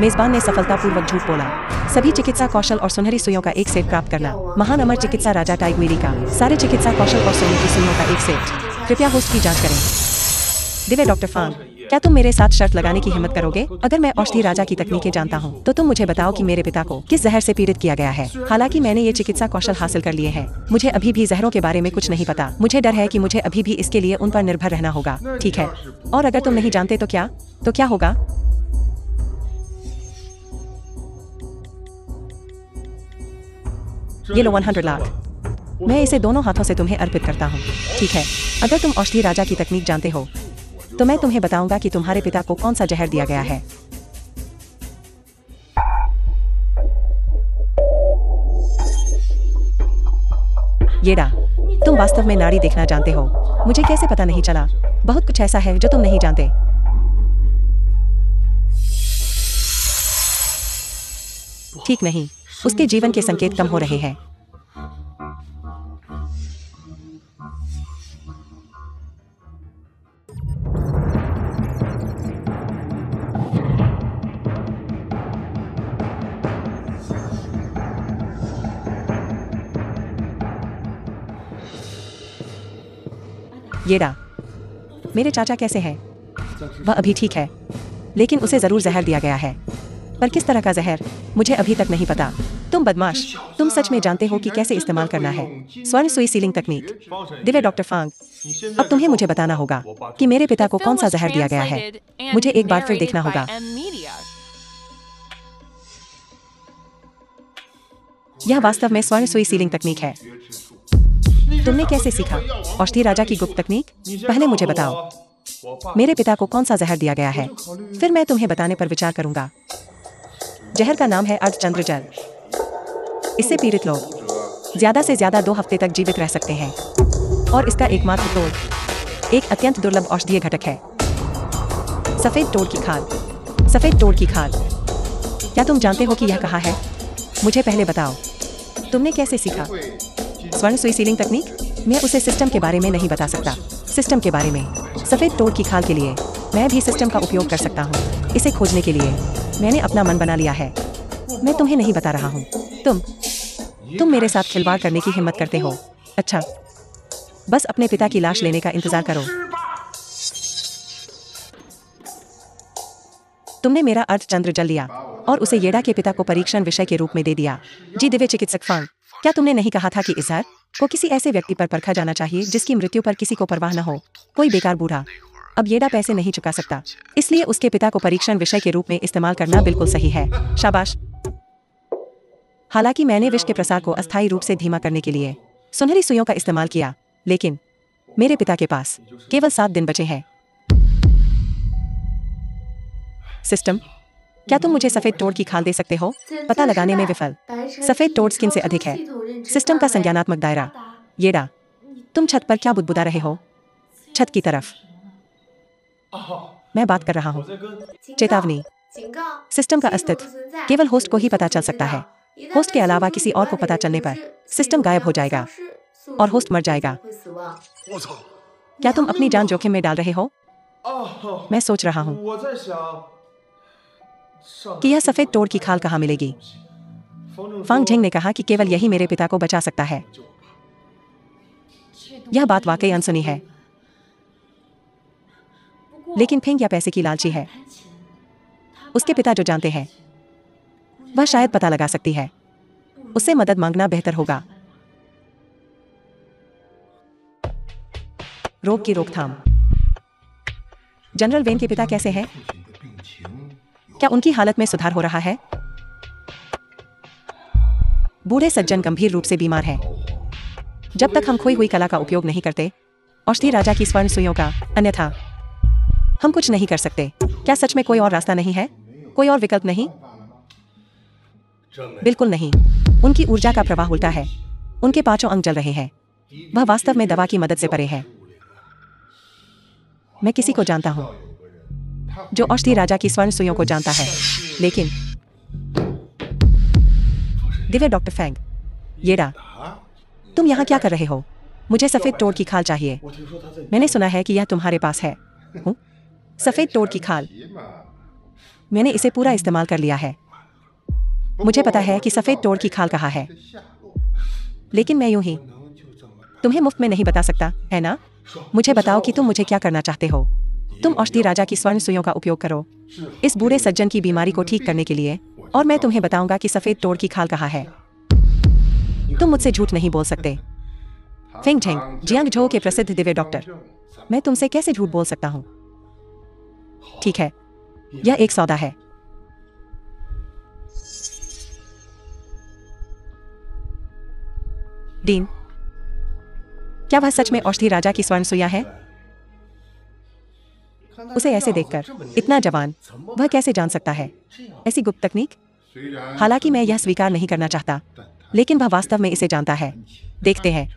मेजबान ने सफलतापूर्वक झूठ बोला। सभी चिकित्सा कौशल और सुनहरी सुइयों का एक सेट प्राप्त करना। महान अमर चिकित्सा राजा टाइगमीरी का सारे चिकित्सा कौशल और सोने की सुइयों का एक सेट। कृपया होस्ट की जांच करें। दिव्य डॉक्टर फांग, क्या तुम मेरे साथ शर्त लगाने की हिम्मत करोगे? अगर मैं औषधि राजा की तकनीकें जानता हूँ तो तुम मुझे बताओ कि मेरे पिता को किस जहर से पीड़ित किया गया है। हालांकि मैंने ये चिकित्सा कौशल हासिल कर लिए हैं, मुझे अभी भी जहरों के बारे में कुछ नहीं पता। मुझे डर है कि मुझे अभी भी इसके लिए उन पर निर्भर रहना होगा। ठीक है, और अगर तुम नहीं जानते तो क्या होगा? ये लो 100 लाख। मैं इसे दोनों हाथों से तुम्हें अर्पित करता हूँ। ठीक है, अगर तुम औषधि राजा की तकनीक जानते हो तो मैं तुम्हें बताऊंगा कि तुम्हारे पिता को कौन सा जहर दिया गया है। येड़ा, तुम वास्तव में नाड़ी देखना जानते हो। मुझे कैसे पता नहीं चला? बहुत कुछ ऐसा है जो तुम नहीं जानते। ठीक नहीं, उसके जीवन के संकेत कम हो रहे हैं। येड़ा, मेरे चाचा कैसे हैं? वह अभी ठीक है, लेकिन उसे जरूर जहर दिया गया है। पर किस तरह का जहर, मुझे अभी तक नहीं पता। तुम बदमाश, तुम सच में जानते हो कि कैसे इस्तेमाल करना है स्वर्ण सुई सीलिंग तकनीक। दिव्य डॉक्टर फांग, अब तुम्हें मुझे बताना होगा कि मेरे पिता को कौन सा जहर दिया गया है। मुझे एक बार फिर देखना होगा। यह वास्तव में स्वर्ण सुई सीलिंग तकनीक है। तुमने कैसे सीखा? औषधि राजा की गुप्त तकनीक? पहले मुझे बताओ मेरे पिता को कौन सा जहर दिया गया है, फिर मैं तुम्हें बताने पर विचार करूंगा। जहर का नाम है अर्धचंद्र जल। इससे पीड़ित लोग ज्यादा से ज्यादा 2 हफ्ते तक जीवित रह सकते हैं और इसका एकमात्र तोड़ एक अत्यंत दुर्लभ औषधीय घटक है। सफेद तोड़ की खाल। सफेद तोड़ की खाल। क्या तुम जानते हो कि यह कहाँ है? मुझे पहले बताओ, तुमने कैसे सीखा? स्वर्ण सुई सीलिंग तकनीक? मैं उसे सिस्टम के बारे में नहीं बता सकता। सिस्टम के बारे में सफेद तोड़ की खाल के लिए मैं भी सिस्टम का उपयोग कर सकता हूँ। इसे खोजने के लिए मैंने अपना मन बना लिया है। मैं तुम्हें नहीं बता रहा हूँ। तुम मेरे साथ खिलवाड़ करने की हिम्मत करते हो। अच्छा, बस अपने पिता की लाश लेने का इंतजार करो। तुमने मेरा अर्धचंद्र जल लिया और उसे येडा के पिता को परीक्षण विषय के रूप में दे दिया। जी दिव्य चिकित्सक फांग, क्या तुमने नहीं कहा था कि इजहार को किसी ऐसे व्यक्ति पर परखा जाना चाहिए जिसकी मृत्यु पर किसी को परवाह न हो? कोई बेकार बूढ़ा। अब येडा पैसे नहीं चुका सकता, इसलिए उसके पिता को परीक्षण विषय के रूप में इस्तेमाल करना बिल्कुल सही है। शाबाश। हालांकि मैंने विष के प्रसार को अस्थायी रूप से धीमा करने के लिए सुनहरी सुइयों का इस्तेमाल किया, लेकिन मेरे पिता के पास केवल 7 दिन बचे हैं। सिस्टम, क्या तुम मुझे सफेद तोड़ की खाल दे सकते हो? पता लगाने में विफल। सफेद तोड़ स्किन से अधिक है। सिस्टम का संज्ञानात्मक दायरा। येडा, तुम छत पर क्या बुदबुदा रहे हो? छत की तरफ। मैं बात कर रहा हूँ। चेतावनी, सिस्टम का अस्तित्व केवल होस्ट को ही पता चल सकता है। होस्ट के अलावा किसी और को पता चलने पर सिस्टम गायब हो जाएगा और होस्ट मर जाएगा। क्या तुम अपनी जान जोखिम में डाल रहे हो? मैं सोच रहा हूँ कि यह सफेद तोड़ की खाल कहाँ मिलेगी। फांग झिंग ने कहा कि केवल यही मेरे पिता को बचा सकता है। यह बात वाकई अनसुनी है, लेकिन फिंग या पैसे की लालची है। उसके पिता जो जानते हैं वह शायद पता लगा सकती है। उससे मदद मांगना बेहतर होगा। रोग की रोकथाम। जनरल वेन के पिता कैसे हैं? क्या उनकी हालत में सुधार हो रहा है? बूढ़े सज्जन गंभीर रूप से बीमार हैं। जब तक हम खोई हुई कला का उपयोग नहीं करते, औषधि राजा की स्वर्ण सुइयों का, अन्यथा हम कुछ नहीं कर सकते। क्या सच में कोई और रास्ता नहीं है? कोई और विकल्प नहीं? बिल्कुल नहीं। उनकी ऊर्जा का प्रवाह उल्टा है। उनके पांचों अंग जल रहे हैं। वह वास्तव में दवा की मदद से परे है। मैं किसी को जानता हूं जो औषधि राजा की स्वर्ण सुइयों को जानता है, लेकिन दिव्य डॉक्टर फैंग, येडा, तुम यहाँ क्या कर रहे हो? मुझे सफेद तोड़ की खाल चाहिए। मैंने सुना है कि यह तुम्हारे पास है। सफेद तोड़ की खाल। मैंने इसे पूरा इस्तेमाल कर लिया है। मुझे पता है कि सफेद तोड़ की खाल कहाँ है, लेकिन मैं यूं ही तुम्हें मुफ्त में नहीं बता सकता, है ना? मुझे बताओ कि तुम मुझे क्या करना चाहते हो। तुम औषधि राजा की स्वर्ण सुइयों का उपयोग करो इस बूढ़े सज्जन की बीमारी को ठीक करने के लिए, और मैं तुम्हें बताऊंगा कि सफेद तोड़ की खाल कहाँ है। तुम मुझसे झूठ नहीं बोल सकते। फिंग झेंग, जियांगझो के प्रसिद्ध दिव्य डॉक्टर, मैं तुमसे कैसे झूठ बोल सकता हूँ? ठीक है, यह एक सौदा है। डीन, क्या वह सच में औषधि राजा की स्वर्ण सुइयां है? उसे ऐसे देखकर, इतना जवान, वह कैसे जान सकता है ऐसी गुप्त तकनीक? हालांकि मैं यह स्वीकार नहीं करना चाहता, लेकिन वह वास्तव में इसे जानता है। देखते हैं।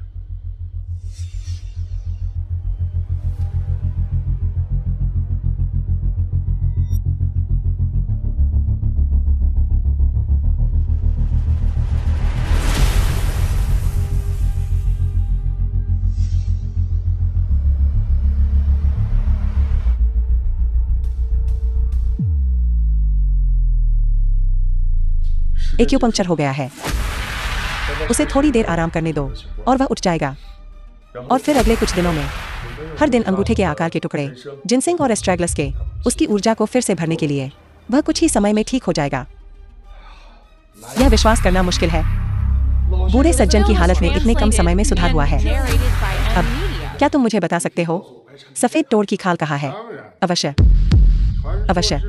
एक्यूपंक्चर हो गया है। उसे थोड़ी देर आराम करने दो और वह उठ जाएगा। और फिर अगले कुछ दिनों में हर दिन अंगूठे के आकार के टुकड़े, जिनसिंग और एस्ट्रेगलस के, उसकी ऊर्जा को फिर से भरने के लिए वह कुछ ही समय में ठीक हो जाएगा। यह विश्वास करना मुश्किल है। बूढ़े सज्जन की हालत में इतने कम समय में सुधार हुआ है। अब क्या तुम मुझे बता सकते हो सफेद तोड़ की खाल कहाँ है? अवश्य अवश्य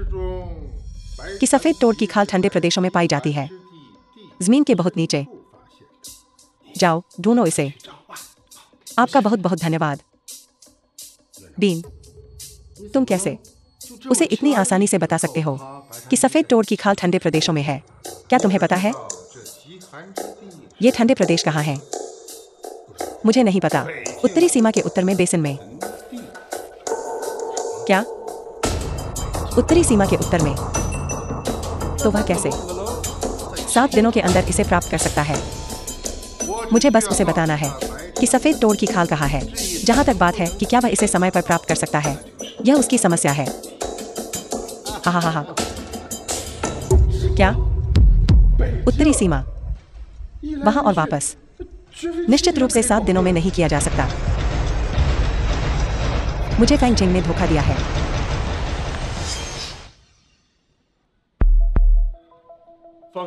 कि सफेद तोड़ की खाल ठंडे प्रदेशों में पाई जाती है, जमीन के बहुत नीचे। जाओ ढूंढो इसे। आपका बहुत बहुत धन्यवाद। बीन, तुम कैसे उसे इतनी आसानी से बता सकते हो कि सफेद तोड़ की खाल ठंडे प्रदेशों में है? क्या तुम्हें पता है ये ठंडे प्रदेश कहाँ हैं? मुझे नहीं पता। उत्तरी सीमा के उत्तर में बेसिन में। क्या उत्तरी सीमा के उत्तर में। तो वह कैसे 7 दिनों के अंदर इसे प्राप्त कर सकता है? मुझे बस उसे बताना है कि सफेद तोड़ की खाल कहाँ है। जहां तक बात है कि क्या वह इसे समय पर प्राप्त कर सकता है, यह उसकी समस्या है। हा। क्या उत्तरी सीमा वहां और वापस निश्चित रूप से 7 दिनों में नहीं किया जा सकता। मुझे फैंग चेंग ने धोखा दिया है।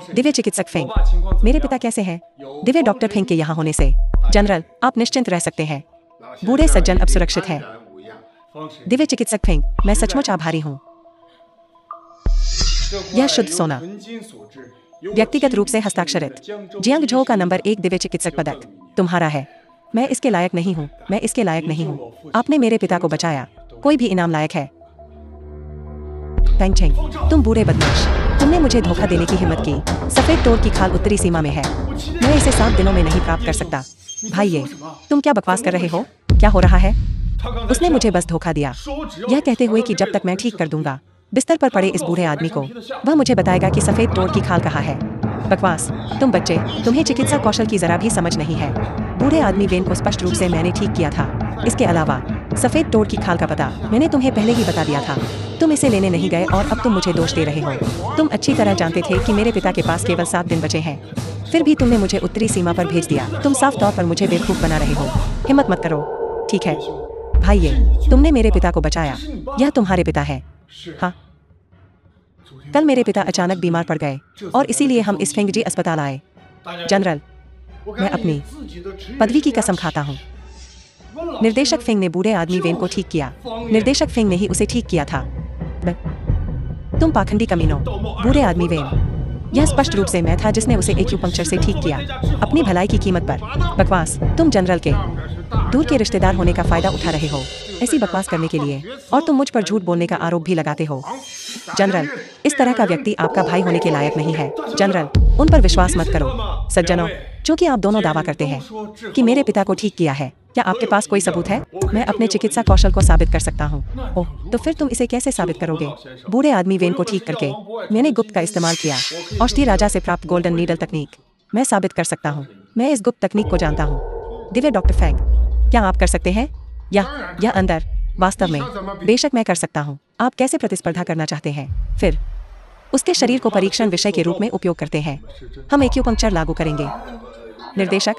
दिव्य चिकित्सक फेंग, मेरे पिता कैसे हैं? दिव्य डॉक्टर फेंग के यहाँ होने से जनरल आप निश्चिंत रह सकते हैं। बूढ़े सज्जन अब सुरक्षित हैं। दिव्य चिकित्सक फेंग, मैं सचमुच आभारी हूँ। यह शुद्ध सोना, व्यक्तिगत रूप से हस्ताक्षरित जियांग झो का नंबर 1 दिव्य चिकित्सक पदक तुम्हारा है। मैं इसके लायक नहीं हूँ, मैं इसके लायक नहीं हूँ। आपने मेरे पिता को बचाया, कोई भी इनाम लायक है। फैंग चेंग, तुम बूढ़े बदमाश, तुमने मुझे धोखा देने की हिम्मत की। सफेद तोड़ की खाल उत्तरी सीमा में है। मैं इसे 7 दिनों में नहीं प्राप्त कर सकता। भाई ये तुम क्या बकवास कर रहे हो? क्या हो रहा है? उसने मुझे बस धोखा दिया, यह कहते हुए कि जब तक मैं ठीक कर दूंगा बिस्तर पर पड़े इस बूढ़े आदमी को, वह मुझे बताएगा कि सफेद तोड़ की खाल कहाँ है। बकवास, तुम बच्चे, तुम्हें चिकित्सा कौशल की जरा भी समझ नहीं है। बूढ़े आदमी वेन को स्पष्ट रूप से मैंने ठीक किया था। इसके अलावा सफेद तोड़ की खाल का पता मैंने तुम्हें पहले ही बता दिया था। तुम इसे लेने नहीं गए और अब तुम मुझे दोष दे रहे हो। तुम अच्छी तरह जानते थे कि मेरे पिता के पास केवल 7 दिन बचे हैं, फिर भी तुमने मुझे उत्तरी सीमा पर भेज दिया। तुम साफ तौर पर मुझे बेवकूफ बना रहे हो। हिम्मत मत करो, ठीक है? भाई ये तुमने मेरे पिता को बचाया, यह तुम्हारे पिता है। हाँ, कल मेरे पिता अचानक बीमार पड़ गए और इसीलिए हम इस फेंगजी अस्पताल आए। जनरल, मैं अपनी पदवी की कसम खाता हूँ। निर्देशक फेंग ने बूढ़े आदमी वेन को ठीक किया। निर्देशक फेंग ने ही उसे ठीक किया था। तुम पाखंडी कमीनों, बूढ़े आदमी वेन, यह स्पष्ट रूप से मैं था जिसने उसे एक्यूपंक्चर से ठीक किया, अपनी भलाई की कीमत पर। बकवास, तुम जनरल के दूर के रिश्तेदार होने का फायदा उठा रहे हो ऐसी बकवास करने के लिए, और तुम मुझ पर झूठ बोलने का आरोप भी लगाते हो। जनरल, इस तरह का व्यक्ति आपका भाई होने के लायक नहीं है। जनरल, उन पर विश्वास मत करो। सज्जनों, चूंकि आप दोनों दावा करते हैं कि मेरे पिता को ठीक किया है, क्या आपके पास कोई सबूत है? मैं अपने चिकित्सा कौशल को साबित कर सकता हूँ। ओह, तो फिर तुम इसे कैसे साबित करोगे? बूढ़े आदमी वेन को ठीक करके मैंने गुप्त का इस्तेमाल किया, औषधि राजा से प्राप्त गोल्डन नीडल तकनीक। मैं साबित कर सकता हूँ, मैं इस गुप्त तकनीक को जानता हूँ। दिव्य डॉक्टर फैंग, क्या आप कर सकते हैं? या अंदर? वास्तव में बेशक मैं कर सकता हूँ। आप कैसे प्रतिस्पर्धा करना चाहते हैं? फिर उसके शरीर को परीक्षण विषय के रूप में उपयोग करते हैं। हम एक्यूपंक्चर लागू करेंगे। निर्देशक,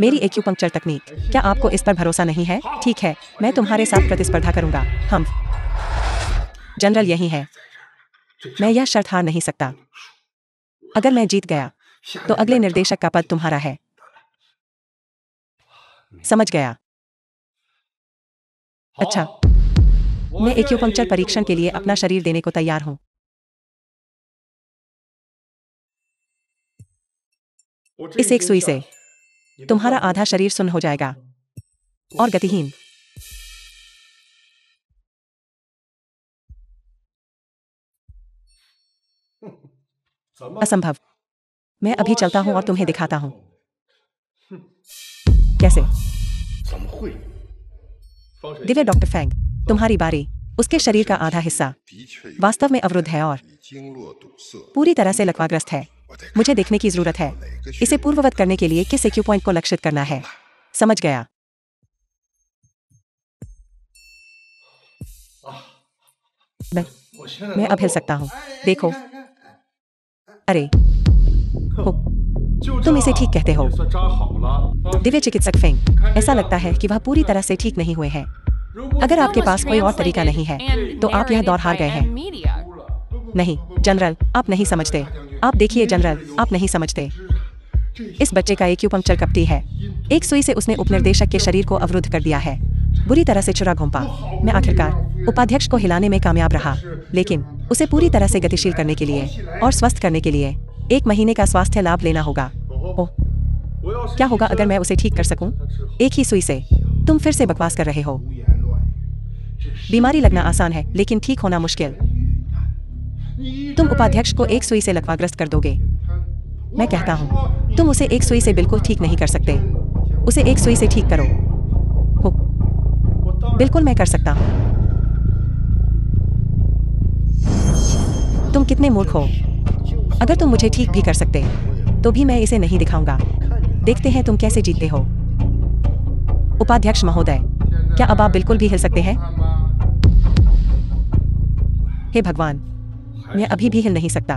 मेरी एक्यूपंक्चर तकनीक, क्या आपको इस पर भरोसा नहीं है? ठीक है, मैं तुम्हारे साथ प्रतिस्पर्धा करूंगा। हम जनरल यही है। मैं यह शर्त हार नहीं सकता। अगर मैं जीत गया तो अगले निर्देशक का पद तुम्हारा है। समझ गया? अच्छा, मैं एक्यूपंक्चर परीक्षण के लिए अपना शरीर देने को तैयार हूं। इस एक सुई से तुम्हारा आधा शरीर सुन्न हो जाएगा और गतिहीन। असंभव। मैं अभी चलता हूं और तुम्हें दिखाता हूं। कैसे? दिव्य डॉक्टर फैंग, तुम्हारी बारी। उसके शरीर का आधा हिस्सा वास्तव में अवरुद्ध है और पूरी तरह से लकवाग्रस्त है। मुझे देखने की जरूरत है। इसे पूर्ववत करने के लिए किस एक्यू पॉइंट को लक्षित करना है। समझ गया? मैं अब हिल सकता हूं। देखो। अरे हो, तुम इसे ठीक कहते हो। दिव्य चिकित्सक फेंग, ऐसा लगता है कि वह पूरी तरह से ठीक नहीं हुए हैं। अगर आपके पास कोई और तरीका नहीं है तो आप यह दौर हार गए हैं। नहीं जनरल, आप नहीं समझते। आप देखिए जनरल, आप नहीं समझते। इस बच्चे का एक्यूपंक्चर कपटी है। एक सुई से उसने उपनिर्देशक के शरीर को अवरुद्ध कर दिया है, बुरी तरह से चुरा घोंपा। मैं आखिरकार उपाध्यक्ष को हिलाने में कामयाब रहा, लेकिन उसे पूरी तरह से गतिशील करने के लिए और स्वस्थ करने के लिए 1 महीने का स्वास्थ्य लाभ लेना होगा। ओह, क्या होगा अगर मैं उसे ठीक कर सकूं? एक ही सुई से? तुम फिर से बकवास कर रहे हो। बीमारी लगना आसान है लेकिन ठीक होना मुश्किल। तुम उपाध्यक्ष को 1 सुई से लकवाग्रस्त कर दोगे। मैं कहता हूं, तुम उसे 1 सुई से बिल्कुल ठीक नहीं कर सकते। उसे 1 सुई से ठीक करो। हो, बिल्कुल मैं कर सकता हूं। तुम कितने मूर्ख हो। अगर तुम मुझे ठीक भी कर सकते तो भी मैं इसे नहीं दिखाऊंगा। देखते हैं तुम कैसे जीतते हो। उपाध्यक्ष महोदय, क्या अब आप बिल्कुल भी हिल सकते हैं? हे भगवान, मैं अभी भी हिल नहीं सकता।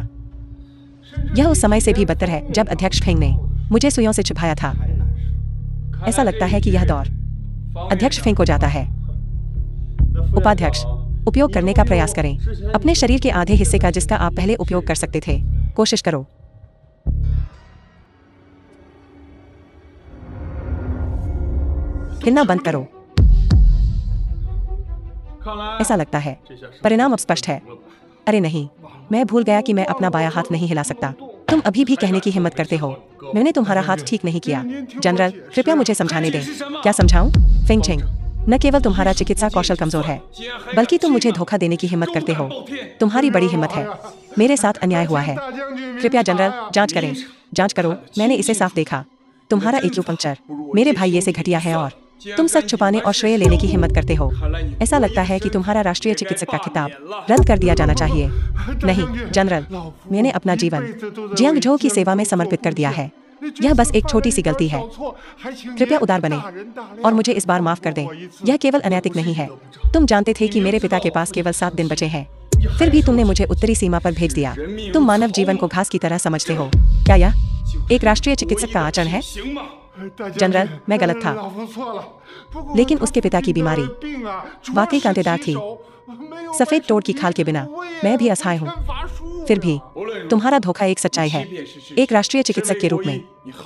यह उस समय से भी बदतर है जब अध्यक्ष फेंग ने मुझे सुइयों से छुपाया था। ऐसा लगता है कि यह दौर अध्यक्ष फेंग को जाता है। उपाध्यक्ष, उपयोग करने का प्रयास करें। अपने शरीर के आधे हिस्से का जिसका आप पहले उपयोग कर सकते थे। कोशिश करो। हिलना बंद करो। ऐसा लगता है परिणाम अब स्पष्ट है। अरे नहीं, मैं भूल गया कि मैं अपना बायां हाथ नहीं हिला सकता। तुम अभी भी कहने की हिम्मत करते हो मैंने तुम्हारा हाथ ठीक नहीं किया। जनरल, कृपया मुझे समझाने दें। क्या समझाऊं? फेंग चेंग, न केवल तुम्हारा चिकित्सा कौशल कमजोर है, बल्कि तुम मुझे धोखा देने की हिम्मत करते हो। तुम्हारी बड़ी हिम्मत है। मेरे साथ अन्याय हुआ है। कृपया जनरल, जांच करें। जांच करो। मैंने इसे साफ देखा। तुम्हारा एक्यूपंक्चर मेरे भाई से घटिया है और तुम सच छुपाने और श्रेय लेने की हिम्मत करते हो। ऐसा लगता है कि तुम्हारा राष्ट्रीय चिकित्सक का खिताब रद्द कर दिया जाना चाहिए। नहीं जनरल, मैंने अपना जीवन जियांग झो की सेवा में समर्पित कर दिया है। यह बस एक छोटी सी गलती है। कृपया उदार बने और मुझे इस बार माफ कर दें। यह केवल अनैतिक नहीं है। तुम जानते थे कि मेरे पिता के पास केवल 7 दिन बचे हैं, फिर भी तुमने मुझे उत्तरी सीमा पर भेज दिया। तुम मानव जीवन को घास की तरह समझते हो। क्या यह एक राष्ट्रीय चिकित्सक का आचरण है? जनरल, मैं गलत था, लेकिन उसके पिता की बीमारी वाकई कांटेदार थी। सफेद तोड़ की खाल के बिना मैं भी असहाय हूँ। फिर भी तुम्हारा धोखा एक सच्चाई है। एक राष्ट्रीय चिकित्सक के रूप में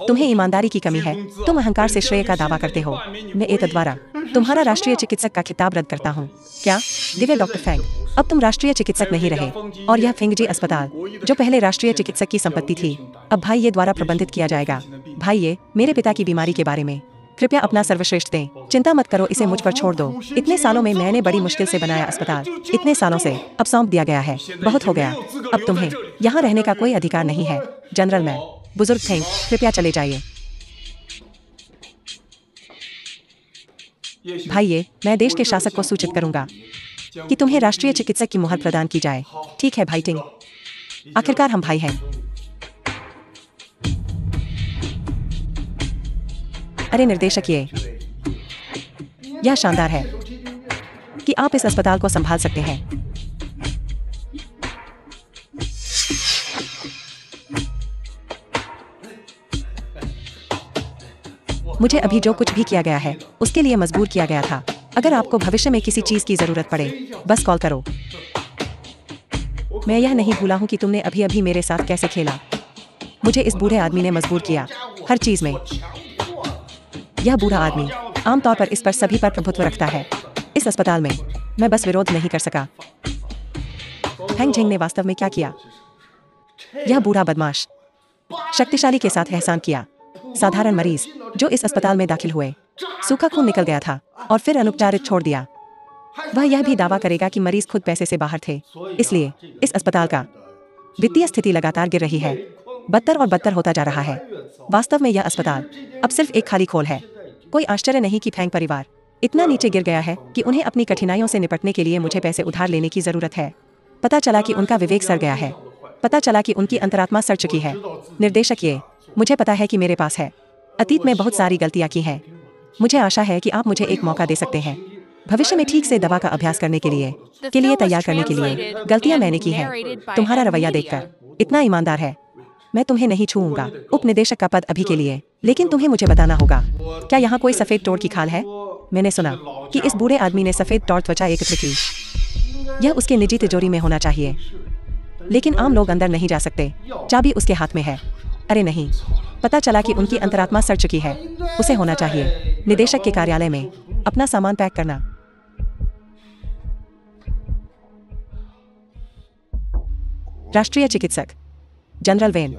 तुम्हें ईमानदारी की कमी है। तुम अहंकार से श्रेय का दावा करते हो। मैं ए द्वारा तुम्हारा राष्ट्रीय चिकित्सक का खिताब रद्द करता हूँ। क्या दिव्य डॉक्टर फेंग, अब तुम राष्ट्रीय चिकित्सक नहीं रहे और यह फेंगजी अस्पताल जो पहले राष्ट्रीय चिकित्सक की संपत्ति थी अब भाई ये द्वारा प्रबंधित किया जाएगा। भाई ये मेरे पिता की बीमारी के बारे में कृपया अपना सर्वश्रेष्ठ दें। चिंता मत करो, इसे मुझ पर छोड़ दो। इतने सालों में मैंने बड़ी मुश्किल से बनाया अस्पताल, इतने सालों से अब सौंप दिया गया है। बहुत हो गया। अब तुम्हें यहाँ रहने का कोई अधिकार नहीं है। जनरल, मैं बुजुर्ग फेंग, कृपया चले जाइए। भाई मैं देश के शासक को सूचित करूंगा कि तुम्हें राष्ट्रीय चिकित्सक की मुहर प्रदान की जाए। ठीक है भाई टिंग, आखिरकार हम भाई हैं। अरे निर्देशक, यह शानदार है कि आप इस अस्पताल को संभाल सकते हैं। मुझे अभी जो कुछ भी किया गया है उसके लिए मजबूर किया गया था। अगर आपको भविष्य में किसी चीज की जरूरत पड़े बस कॉल करो। मैं यह नहीं भूला हूं कि तुमने अभी अभी मेरे साथ कैसे खेला। मुझे इस बूढ़े आदमी ने मजबूर किया हर चीज में। यह बूढ़ा आदमी आमतौर पर इस पर सभी पर प्रभुत्व रखता है। इस अस्पताल में मैं बस विरोध नहीं कर सका। फेंग झेंग ने वास्तव में क्या किया? यह बूढ़ा बदमाश शक्तिशाली के साथ एहसान किया। साधारण मरीज जो इस अस्पताल में दाखिल हुए, सूखा खून निकल गया था और फिर अनुपचारित छोड़ दिया। वह यह भी दावा करेगा कि मरीज खुद पैसे से बाहर थे। इसलिए इस अस्पताल का वित्तीय स्थिति लगातार गिर रही है, बदतर और बदतर होता जा रहा है। वास्तव में यह अस्पताल अब सिर्फ एक खाली खोल है। कोई आश्चर्य नहीं कि फेंग परिवार इतना नीचे गिर गया है कि उन्हें अपनी कठिनाइयों से निपटने के लिए मुझे पैसे उधार लेने की जरूरत है। पता चला कि उनका विवेक सड़ गया है। पता चला कि उनकी अंतरात्मा सड़ चुकी है। निर्देशक, मुझे पता है कि मेरे पास है। अतीत में बहुत सारी गलतियां की हैं। मुझे आशा है कि आप मुझे एक मौका दे सकते हैं भविष्य में ठीक से दवा का अभ्यास करने के लिए तैयार करने के लिए। गलतियां मैंने की हैं। तुम्हारा रवैया देखकर इतना ईमानदार है। मैं तुम्हें नहीं छूऊंगा उप निदेशक का पद अभी के लिए, लेकिन तुम्हें मुझे बताना होगा। क्या यहाँ कोई सफेद तोड़ की खाल है? मैंने सुना कि इस बूढ़े आदमी ने सफेद तौर त्वचा एकत्र की। यह उसके निजी तिजोरी में होना चाहिए, लेकिन आम लोग अंदर नहीं जा सकते। चाबी उसके हाथ में है। अरे नहीं, पता चला कि उनकी अंतरात्मा सड़ चुकी है। उसे होना चाहिए निदेशक के कार्यालय में अपना सामान पैक करना। राष्ट्रीय चिकित्सक जनरल वेन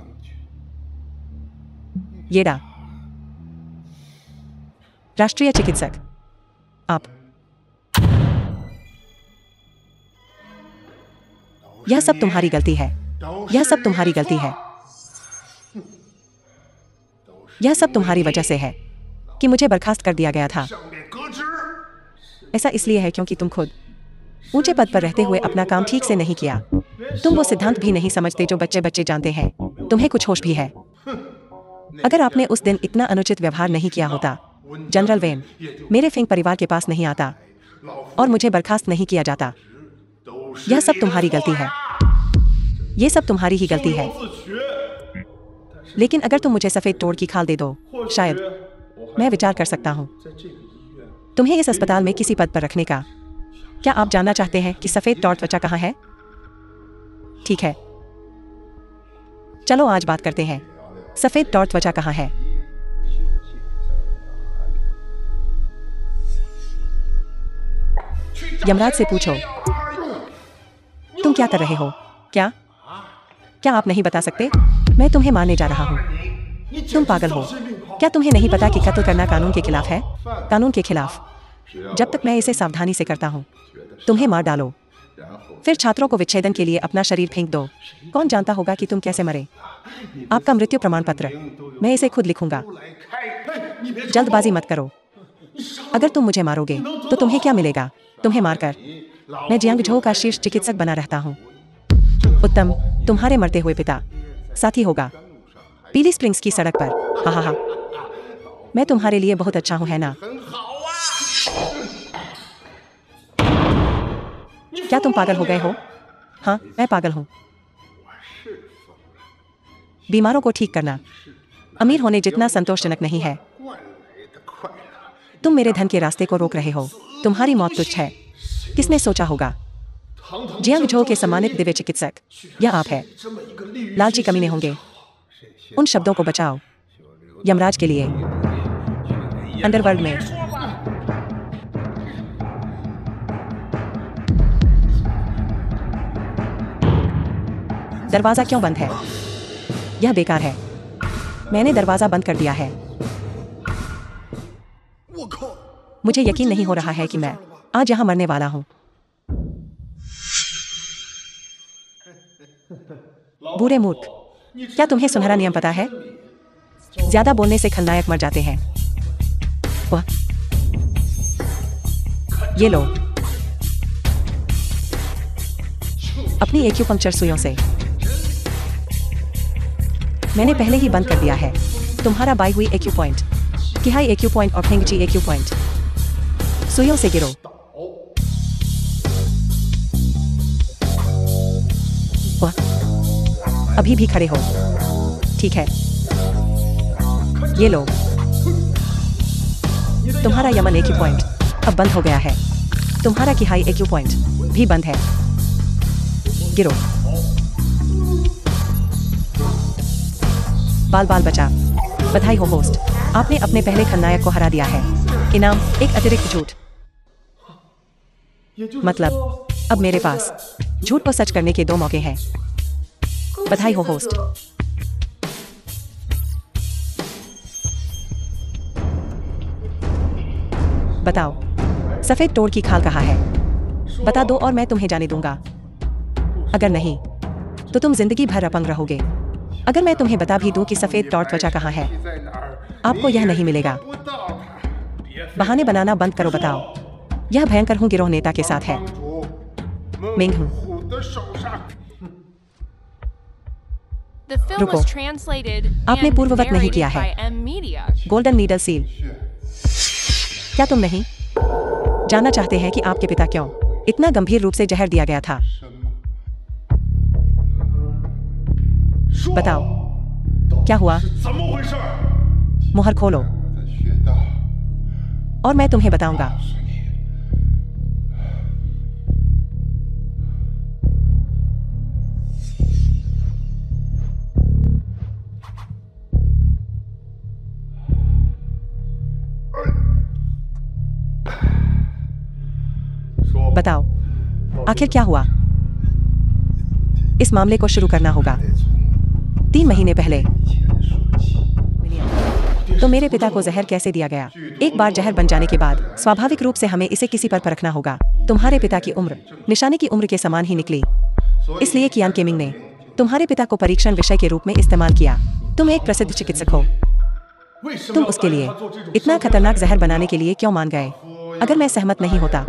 येडा। राष्ट्रीय चिकित्सक, आप। यह सब तुम्हारी गलती है। यह सब तुम्हारी गलती है। यह सब तुम्हारी वजह से है कि मुझे बर्खास्त कर दिया गया था। ऐसा इसलिए है क्योंकि तुम खुद ऊंचे पद पर रहते हुए अपना काम ठीक से नहीं किया। तुम वो सिद्धांत भी नहीं समझते जो बच्चे बच्चे जानते हैं। तुम्हें कुछ होश भी है। अगर आपने उस दिन इतना अनुचित व्यवहार नहीं किया होता, जनरल वेन मेरे फिंग परिवार के पास नहीं आता और मुझे बर्खास्त नहीं किया जाता। यह सब तुम्हारी गलती है। ये सब तुम्हारी ही गलती है। लेकिन अगर तुम मुझे सफेद तोड़ की खाल दे दो, शायद मैं विचार कर सकता हूँ तुम्हें इस अस्पताल में किसी पद पर रखने का। क्या आप जानना चाहते हैं कि सफेद तोड़ त्वचा कहाँ है? ठीक है, चलो आज बात करते हैं। सफेद तोड़ त्वचा कहाँ है? यमराज से पूछो। तुम क्या कर रहे हो? क्या आप नहीं बता सकते? मैं तुम्हें मारने जा रहा हूँ। तुम पागल हो। क्या तुम्हें नहीं पता कि कत्ल करना कानून के खिलाफ है? कानून के खिलाफ। जब तक मैं इसे सावधानी से करता हूँ, तुम्हें मार डालो, फिर छात्रों को विच्छेदन के लिए अपना शरीर फेंक दो। कौन जानता होगा कि तुम कैसे मरे? आपका मृत्यु प्रमाण पत्र मैं इसे खुद लिखूंगा। जल्दबाजी मत करो। अगर तुम मुझे मारोगे तो तुम्हें क्या मिलेगा? तुम्हें मारकर मैं जियांगझो का शीर्ष चिकित्सक बना रहता हूँ। उत्तम, तुम्हारे मरते हुए पिता साथी होगा पीली स्प्रिंग्स की सड़क पर। हा हा हा, मैं तुम्हारे लिए बहुत अच्छा हूँ, है ना? क्या तुम पागल हो गए हो? हाँ, मैं पागल हूँ। बीमारों को ठीक करना अमीर होने जितना संतोषजनक नहीं है। तुम मेरे धन के रास्ते को रोक रहे हो। तुम्हारी मौत तुच्छ है। किसने सोचा होगा? जियांगझो के सम्मानित दिव्य चिकित्सक, यह आप है। लालची कमीने होंगे। उन शब्दों को बचाओ यमराज के लिए। अंडरवर्ल्ड में दरवाजा क्यों बंद है? यह बेकार है। मैंने दरवाजा बंद कर दिया है। मुझे यकीन नहीं हो रहा है कि मैं आज यहां मरने वाला हूं। बूढ़े मूर्ख, क्या तुम्हें सुनहरा नियम पता है? ज्यादा बोलने से खलनायक मर जाते हैं। वह ये लो अपनी एक्यूपंक्चर सुइयों से। मैंने पहले ही बंद कर दिया है। तुम्हारा बाई हुई एक्यू पॉइंट, किहाई एक्यू पॉइंट और फेंगची एक्यू पॉइंट। सुइयों से गिरो। अभी भी खड़े हो। ठीक है, ये लो। तुम्हारा यमन एक्यू पॉइंट अब बंद हो गया है। तुम्हारा किहाई एक्यू पॉइंट भी बंद है। गिरो। बाल बाल बचा। बधाई हो होस्ट, आपने अपने पहले खलनायक को हरा दिया है। इनाम एक अतिरिक्त झूठ। मतलब अब मेरे पास झूठ को सच करने के 2 मौके हैं। बधाई हो होस्ट। बताओ, सफेद तोड़ की खाल कहाँ है? बता दो और मैं तुम्हें जाने दूंगा। अगर नहीं तो तुम जिंदगी भर अपंग रहोगे। अगर मैं तुम्हें बता भी दूं कि सफेद तोड़ त्वचा कहाँ है, आपको यह नहीं मिलेगा। बहाने बनाना बंद करो। बताओ, यह भयंकर हूं गिरोह नेता के साथ है। मिंग हूं। रुको, आपने पूर्ववत नहीं किया है। Golden needle seal. क्या तुम नहीं जानना चाहते हैं कि आपके पिता क्यों इतना गंभीर रूप से जहर दिया गया था? बताओ, क्या हुआ? मुहर खोलो और मैं तुम्हें बताऊंगा। बताओ, आखिर क्या हुआ? इस मामले को शुरू करना होगा। 3 महीने पहले तो मेरे पिता को जहर कैसे दिया गया? एक बार जहर बन जाने के बाद स्वाभाविक रूप से हमें इसे किसी पर परखना होगा। तुम्हारे पिता की उम्र निशाने की उम्र के समान ही निकली। इसलिए कियान केमिंग ने तुम्हारे पिता को परीक्षण विषय के रूप में इस्तेमाल किया। तुम एक प्रसिद्ध चिकित्सक हो। तुम उसके लिए इतना खतरनाक जहर बनाने के लिए क्यों मान गए? अगर मैं सहमत नहीं होता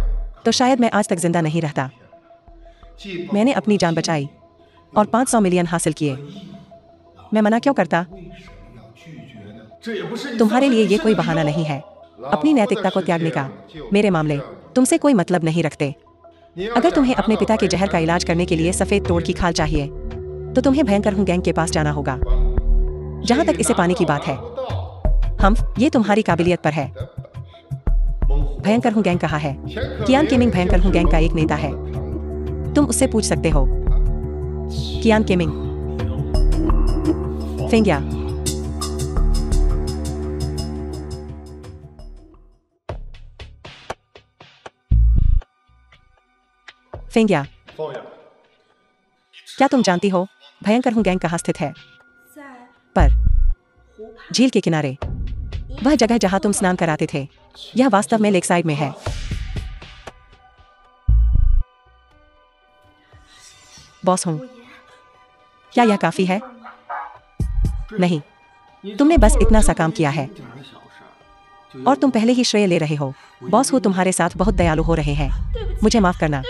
तो शायद मैं आज तक जिंदा नहीं रहता। मैंने अपनी जान बचाई और 500 मिलियन हासिल किए। मैं मना क्यों करता? तुम्हारे लिए ये कोई बहाना नहीं है अपनी नैतिकता को त्यागने का। मेरे मामले तुमसे कोई मतलब नहीं रखते। अगर तुम्हें अपने पिता के जहर का इलाज करने के लिए सफेद तोड़ की खाल चाहिए तो तुम्हें भयंकर हूँ गैंग के पास जाना होगा। जहां तक इसे पाने की बात है, ये तुम्हारी काबिलियत पर है। भयंकर हूँ गैंग कहा है। कियान केमिंग भयंकर हूँ गैंग का एक नेता है। तुम उससे पूछ सकते हो। कियान केमिंग। फेंगिया। फेंगिया, क्या तुम जानती हो भयंकर हूँ गैंग कहाँ स्थित है? पर झील के किनारे, वह जगह जहां तुम स्नान कराते थे, यह वास्तव में लेक साइड में है। बॉस हूं। क्या यह काफी है? नहीं, तुमने बस इतना सा काम किया है और तुम पहले ही श्रेय ले रहे हो। बॉस हूं तुम्हारे साथ बहुत दयालु हो रहे हैं। मुझे माफ करना।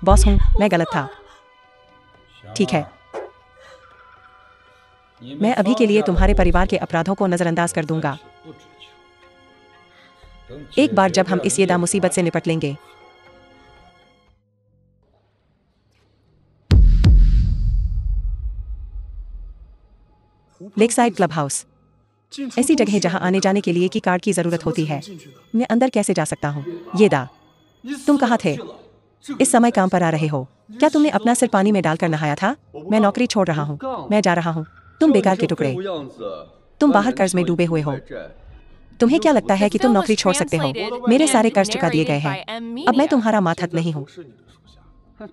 बॉस हूं, मैं गलत था। ठीक है, मैं अभी के लिए तुम्हारे परिवार के अपराधों को नजरअंदाज कर दूंगा। एक बार जब हम इस येदा मुसीबत से निपट लेंगे। लेकसाइड क्लब हाउस, ऐसी जगह है जहां आने जाने के लिए की कार्ड की जरूरत होती है। मैं अंदर कैसे जा सकता हूं? येदा, तुम कहाँ थे? इस समय काम पर आ रहे हो? क्या तुमने अपना सिर पानी में डालकर नहाया था? मैं नौकरी छोड़ रहा हूँ। मैं जा रहा हूँ। तुम बेकार के टुकड़े। तुम बाहर कर्ज में डूबे हुए हो। तुम्हें क्या लगता है कि तुम नौकरी छोड़ सकते हो? मेरे सारे कर्ज चुका दिए गए हैं। अब मैं तुम्हारा मातहत नहीं हूँ।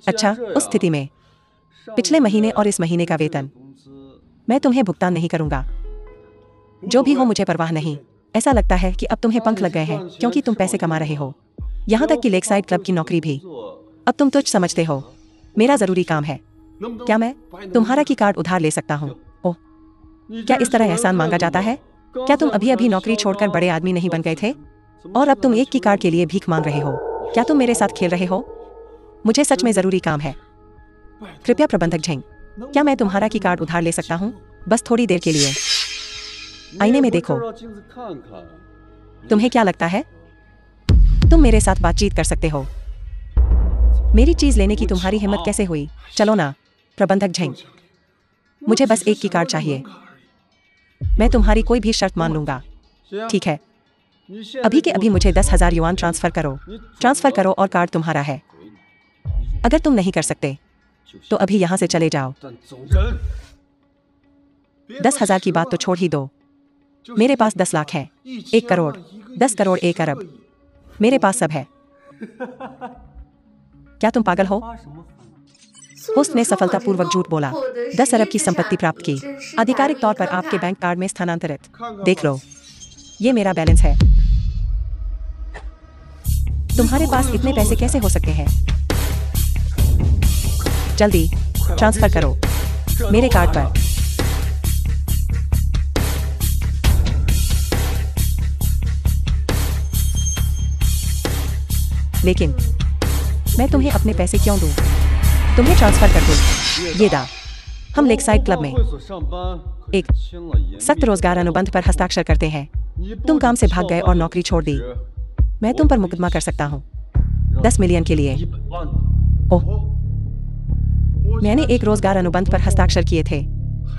अच्छा, उस स्थिति में पिछले महीने और इस महीने का वेतन मैं तुम्हें भुगतान नहीं करूंगा। जो भी हो, मुझे परवाह नहीं। ऐसा लगता है कि अब तुम्हें पंख लग गए हैं क्योंकि तुम पैसे कमा रहे हो। यहाँ तक कि लेकसाइड क्लब की नौकरी भी अब तुम तुच्छ समझते हो। मेरा जरूरी काम है। क्या मैं तुम्हारा की कार्ड उधार ले सकता हूँ? ओह, क्या इस तरह एहसान मांगा जाता है? क्या तुम अभी अभी नौकरी छोड़कर बड़े आदमी नहीं बन गए थे और अब तुम एक की कार्ड के लिए भीख मांग रहे हो? क्या तुम मेरे साथ खेल रहे हो? मुझे सच में जरूरी काम है। कृपया प्रबंधक झेंग, क्या मैं तुम्हारा की कार्ड उधार ले सकता हूँ? बस थोड़ी देर के लिए। आईने में देखो। तुम्हें क्या लगता है तुम मेरे साथ बातचीत कर सकते हो? मेरी चीज लेने की तुम्हारी हिम्मत कैसे हुई? चलो ना प्रबंधक झेंग, मुझे बस एक की कार्ड चाहिए। मैं तुम्हारी कोई भी शर्त मान लूंगा। ठीक है, अभी के अभी मुझे 10,000 युआन ट्रांसफर करो और कार्ड तुम्हारा है। अगर तुम नहीं कर सकते तो अभी यहां से चले जाओ। 10,000 की बात तो छोड़ ही दो। मेरे पास 10 लाख है, 1 करोड़, 10 करोड़, 1 अरब, मेरे पास सब है। क्या तुम पागल हो? होस्ट ने सफलतापूर्वक झूठ बोला। 10 अरब की संपत्ति प्राप्त की, आधिकारिक तौर पर आपके बैंक कार्ड में स्थानांतरित। देख लो, ये मेरा बैलेंस है। तुम्हारे पास इतने पैसे कैसे हो सकते हैं? जल्दी ट्रांसफर करो मेरे कार्ड पर। लेकिन मैं तुम्हें अपने पैसे क्यों दूं? तुम्हें ट्रांसफर कर दूं। ये दा, हम लेकसाइड क्लब में एक सख्त रोजगार अनुबंध पर हस्ताक्षर करते हैं। तुम काम से भाग गए और नौकरी छोड़ दी। मैं तुम पर मुकदमा कर सकता हूँ 10 मिलियन के लिए। ओह, मैंने एक रोजगार अनुबंध पर हस्ताक्षर किए थे।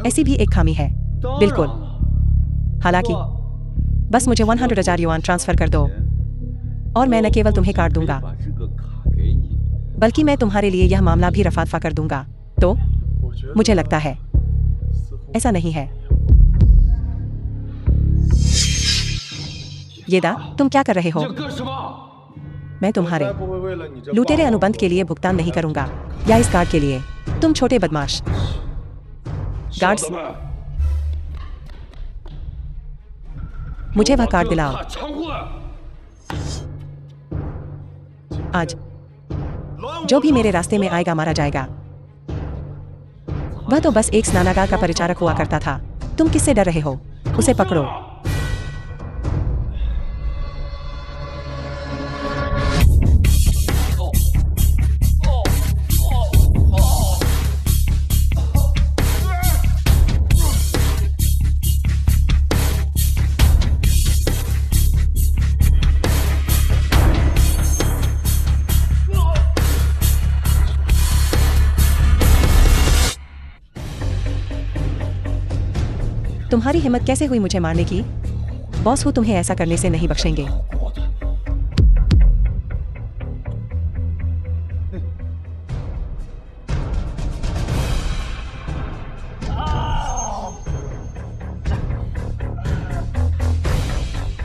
ऐसी भी एक खामी है। बिल्कुल। हालांकि बस मुझे 100,000 युआन ट्रांसफर कर दो और मैं न केवल तुम्हें काट दूंगा बल्कि मैं तुम्हारे लिए यह मामला भी रफा दफा कर दूंगा। तो मुझे लगता है ऐसा नहीं है। येदा, तुम क्या कर रहे हो? मैं तुम्हारे लुटेरे अनुबंध के लिए भुगतान नहीं करूंगा या इस कार्ड के लिए। तुम छोटे बदमाश। गार्ड्स, मुझे वह कार्ड दिलाओ। आज जो भी मेरे रास्ते में आएगा मारा जाएगा। वह तो बस एक स्नानागार का परिचारक हुआ करता था। तुम किससे डर रहे हो? उसे पकड़ो। तुम्हारी हिम्मत कैसे हुई मुझे मारने की? बॉस हो, तुम्हें ऐसा करने से नहीं बख्शेंगे।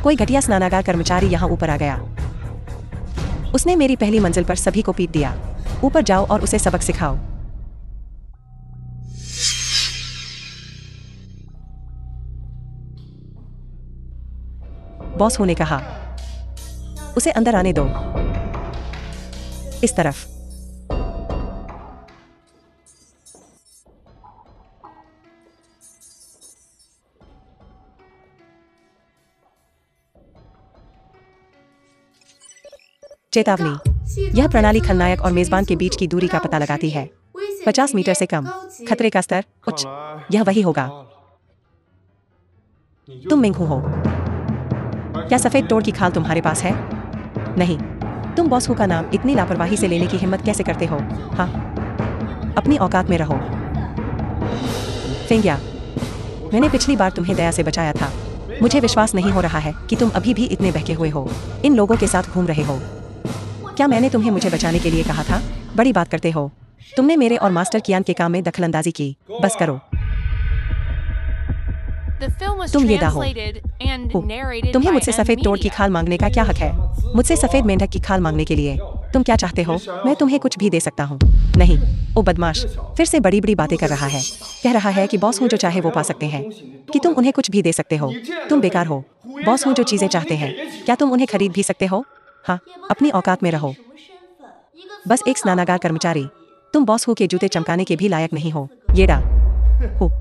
कोई घटिया स्नानागार कर्मचारी यहाँ ऊपर आ गया। उसने मेरी पहली मंजिल पर सभी को पीट दिया। ऊपर जाओ और उसे सबक सिखाओ। बॉस हो ने कहा, उसे अंदर आने दो। इस तरफ। चेतावनी, यह प्रणाली खलनायक और मेजबान के बीच की दूरी का पता लगाती है। 50 मीटर से कम, खतरे का स्तर उच्च। यह वही होगा। तुम मिंगहू हो। क्या सफेद तोड़ की खाल तुम्हारे पास है? नहीं। तुम बॉस हु का नाम इतनी लापरवाही से लेने की हिम्मत कैसे करते हो? हाँ, अपनी औकात में रहो। फेंगिया, मैंने पिछली बार तुम्हें दया से बचाया था। मुझे विश्वास नहीं हो रहा है कि तुम अभी भी इतने बहके हुए हो, इन लोगों के साथ घूम रहे हो। क्या मैंने तुम्हें मुझे बचाने के लिए कहा था? बड़ी बात करते हो। तुमने मेरे और मास्टर कियान के काम में दखलंदाजी की। बस करो। तुम ये दाहो। तुम्हें मुझसे सफेद तोड़ की खाल मांगने का क्या हक है? मुझसे सफेद मेंढक की खाल मांगने के लिए? तुम क्या चाहते हो? मैं तुम्हें कुछ भी दे सकता हूँ। नहीं। ओ बदमाश, फिर से बड़ी बड़ी बातें कर रहा है। कह रहा है कि बॉस हूँ जो चाहे वो पा सकते हैं, कि तुम उन्हें कुछ भी दे सकते हो। तुम बेकार हो। बॉस हूँ जो चीजें चाहते हैं, क्या तुम उन्हें खरीद भी सकते हो? हाँ, अपनी औकात में रहो। बस एक स्नानागार कर्मचारी। तुम बॉस हूँ के जूते चमकाने के भी लायक नहीं हो। येड़ा हो।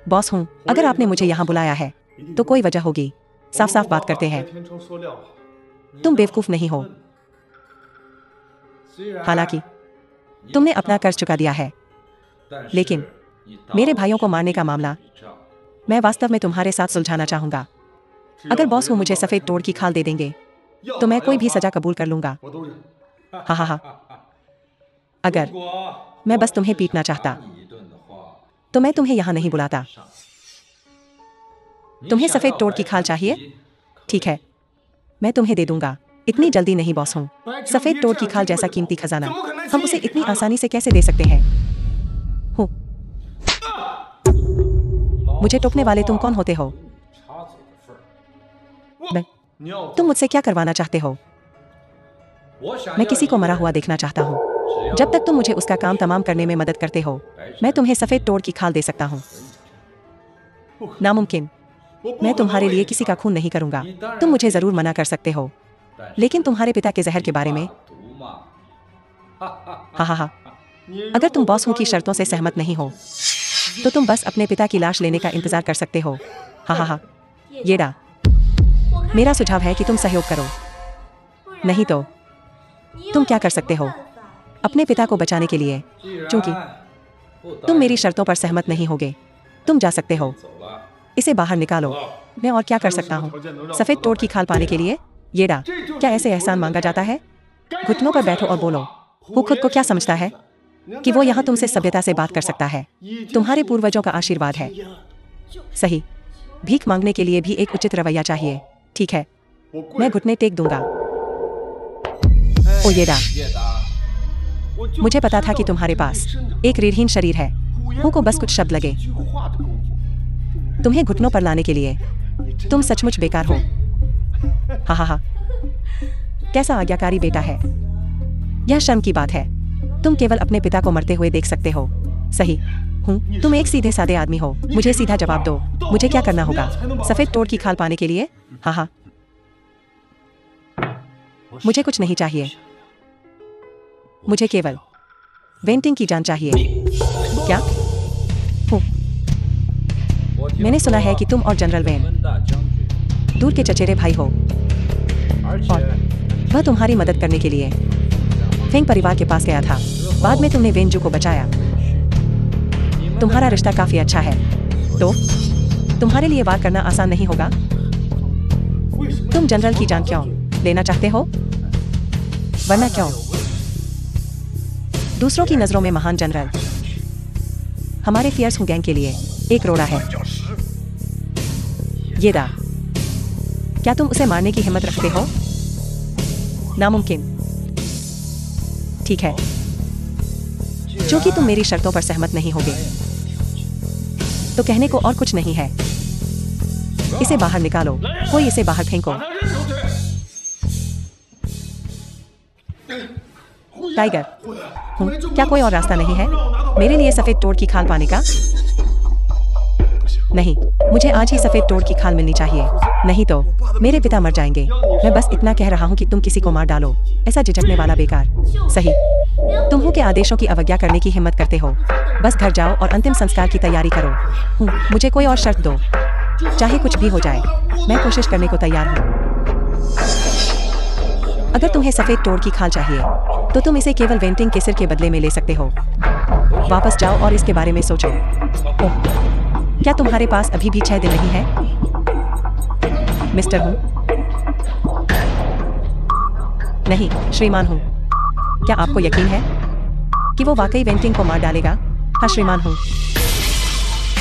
बॉस हूँ, अगर आपने मुझे यहाँ बुलाया है तो कोई वजह होगी। साफ साफ बात करते हैं। तुम बेवकूफ नहीं हो। हालांकि तुमने अपना कर्ज चुका दिया है, लेकिन मेरे भाइयों को मारने का मामला मैं वास्तव में तुम्हारे साथ सुलझाना चाहूंगा। अगर बॉस हूँ मुझे सफेद तोड़ की खाल दे देंगे तो मैं कोई भी सजा कबूल कर लूंगा। हाँ हाँ हाँ। अगर मैं बस तुम्हें पीटना चाहता तो मैं तुम्हें यहाँ नहीं बुलाता। तुम्हें सफेद तोड़ की खाल चाहिए? ठीक है, मैं तुम्हें दे दूंगा। इतनी जल्दी नहीं बॉस हूँ। सफेद तोड़ की खाल जैसा कीमती खजाना हम उसे इतनी आसानी से कैसे दे सकते हैं? हूँ। मुझे टोकने वाले तुम कौन होते हो? तुम मुझसे क्या करवाना चाहते हो? मैं किसी को मरा हुआ देखना चाहता हूँ। जब तक तुम मुझे उसका काम तमाम करने में मदद करते हो, मैं तुम्हें सफेद तोड़ की खाल दे सकता हूँ। नामुमकिन। मैं तुम्हारे लिए किसी का खून नहीं करूंगा। तुम मुझे जरूर मना कर सकते हो, लेकिन तुम्हारे पिता के जहर के बारे में? हाँ हाँ हाँ। अगर तुम बॉस हूँ की शर्तों से सहमत नहीं हो तो तुम बस अपने पिता की लाश लेने का इंतजार कर सकते हो। हाँ हाँ हाँ। येड़ा, मेरा सुझाव है कि तुम सहयोग करो, नहीं तो तुम क्या कर सकते हो अपने पिता को बचाने के लिए? क्योंकि तुम मेरी शर्तों पर सहमत नहीं होगे, तुम जा सकते हो। इसे बाहर निकालो। मैं और क्या कर सकता हूँ सफेद तोड़ की खाल पाने के लिए? येड़ा, क्या ऐसे एहसान मांगा जाता है? घुटनों पर बैठो और बोलो। वो खुद को क्या समझता है कि वो यहाँ तुमसे सभ्यता से बात कर सकता है? तुम्हारे पूर्वजों का आशीर्वाद है। सही, भीख मांगने के लिए भी एक उचित रवैया चाहिए। ठीक है, मैं घुटने टेक दूंगा। ओ येड़ा, मुझे पता था कि तुम्हारे पास एक रीढ़हीन शरीर है। हूँ को बस कुछ शब्द लगे तुम्हें घुटनों पर लाने के लिए। तुम सचमुच बेकार हो। हाँ हाँ हाँ। कैसा आज्ञाकारी बेटा है। यह शर्म की बात है। तुम केवल अपने पिता को मरते हुए देख सकते हो। सही हूँ, तुम एक सीधे साधे आदमी हो। मुझे सीधा जवाब दो, मुझे क्या करना होगा सफेद तोड़ की खाल पाने के लिए? हाँ हाँ। मुझे कुछ नहीं चाहिए, मुझे केवल वेंटिंग की जान चाहिए। क्या? हूँ। मैंने सुना है कि तुम और जनरल वेन दूर के चचेरे भाई हो, और वह तुम्हारी मदद करने के लिए फेंग परिवार के पास गया था। बाद में तुमने वेनजू को बचाया। तुम्हारा रिश्ता काफी अच्छा है, तो तुम्हारे लिए वार करना आसान नहीं होगा। तुम जनरल की जान क्यों लेना चाहते हो? वरना क्यों? दूसरों की नजरों में महान जनरल हमारे फियर्स हूँ गैंग के लिए एक रोड़ा है। ये दा, क्या तुम उसे मारने की हिम्मत रखते हो? नामुमकिन। ठीक है, क्योंकि तुम मेरी शर्तों पर सहमत नहीं होगे, तो कहने को और कुछ नहीं है। इसे बाहर निकालो, कोई इसे बाहर फेंको। टाइगर हूँ, क्या कोई और रास्ता नहीं है मेरे लिए सफेद टोड की खाल पाने का? नहीं, मुझे आज ही सफेद टोड की खाल मिलनी चाहिए, नहीं तो मेरे पिता मर जाएंगे। मैं बस इतना कह रहा हूँ कि तुम किसी को मार डालो, ऐसा झिझकने वाला बेकार। सही, तुम्हों के आदेशों की अवज्ञा करने की हिम्मत करते हो। बस घर जाओ और अंतिम संस्कार की तैयारी करो। मुझे कोई और शर्त दो, चाहे कुछ भी हो जाए, मैं कोशिश करने को तैयार हूँ। अगर तुम्हें सफेद टोड की खाल चाहिए, तो तुम इसे केवल वेंटिंग के सिर के बदले में ले सकते हो। वापस जाओ और इसके बारे में सोचो। ओह, क्या तुम्हारे पास अभी भी 6 दिन नहीं है? मिस्टर हूँ? नहीं, श्रीमान हूँ। क्या आपको यकीन है कि वो वाकई वेंटिंग को मार डालेगा? हाँ श्रीमान हूँ।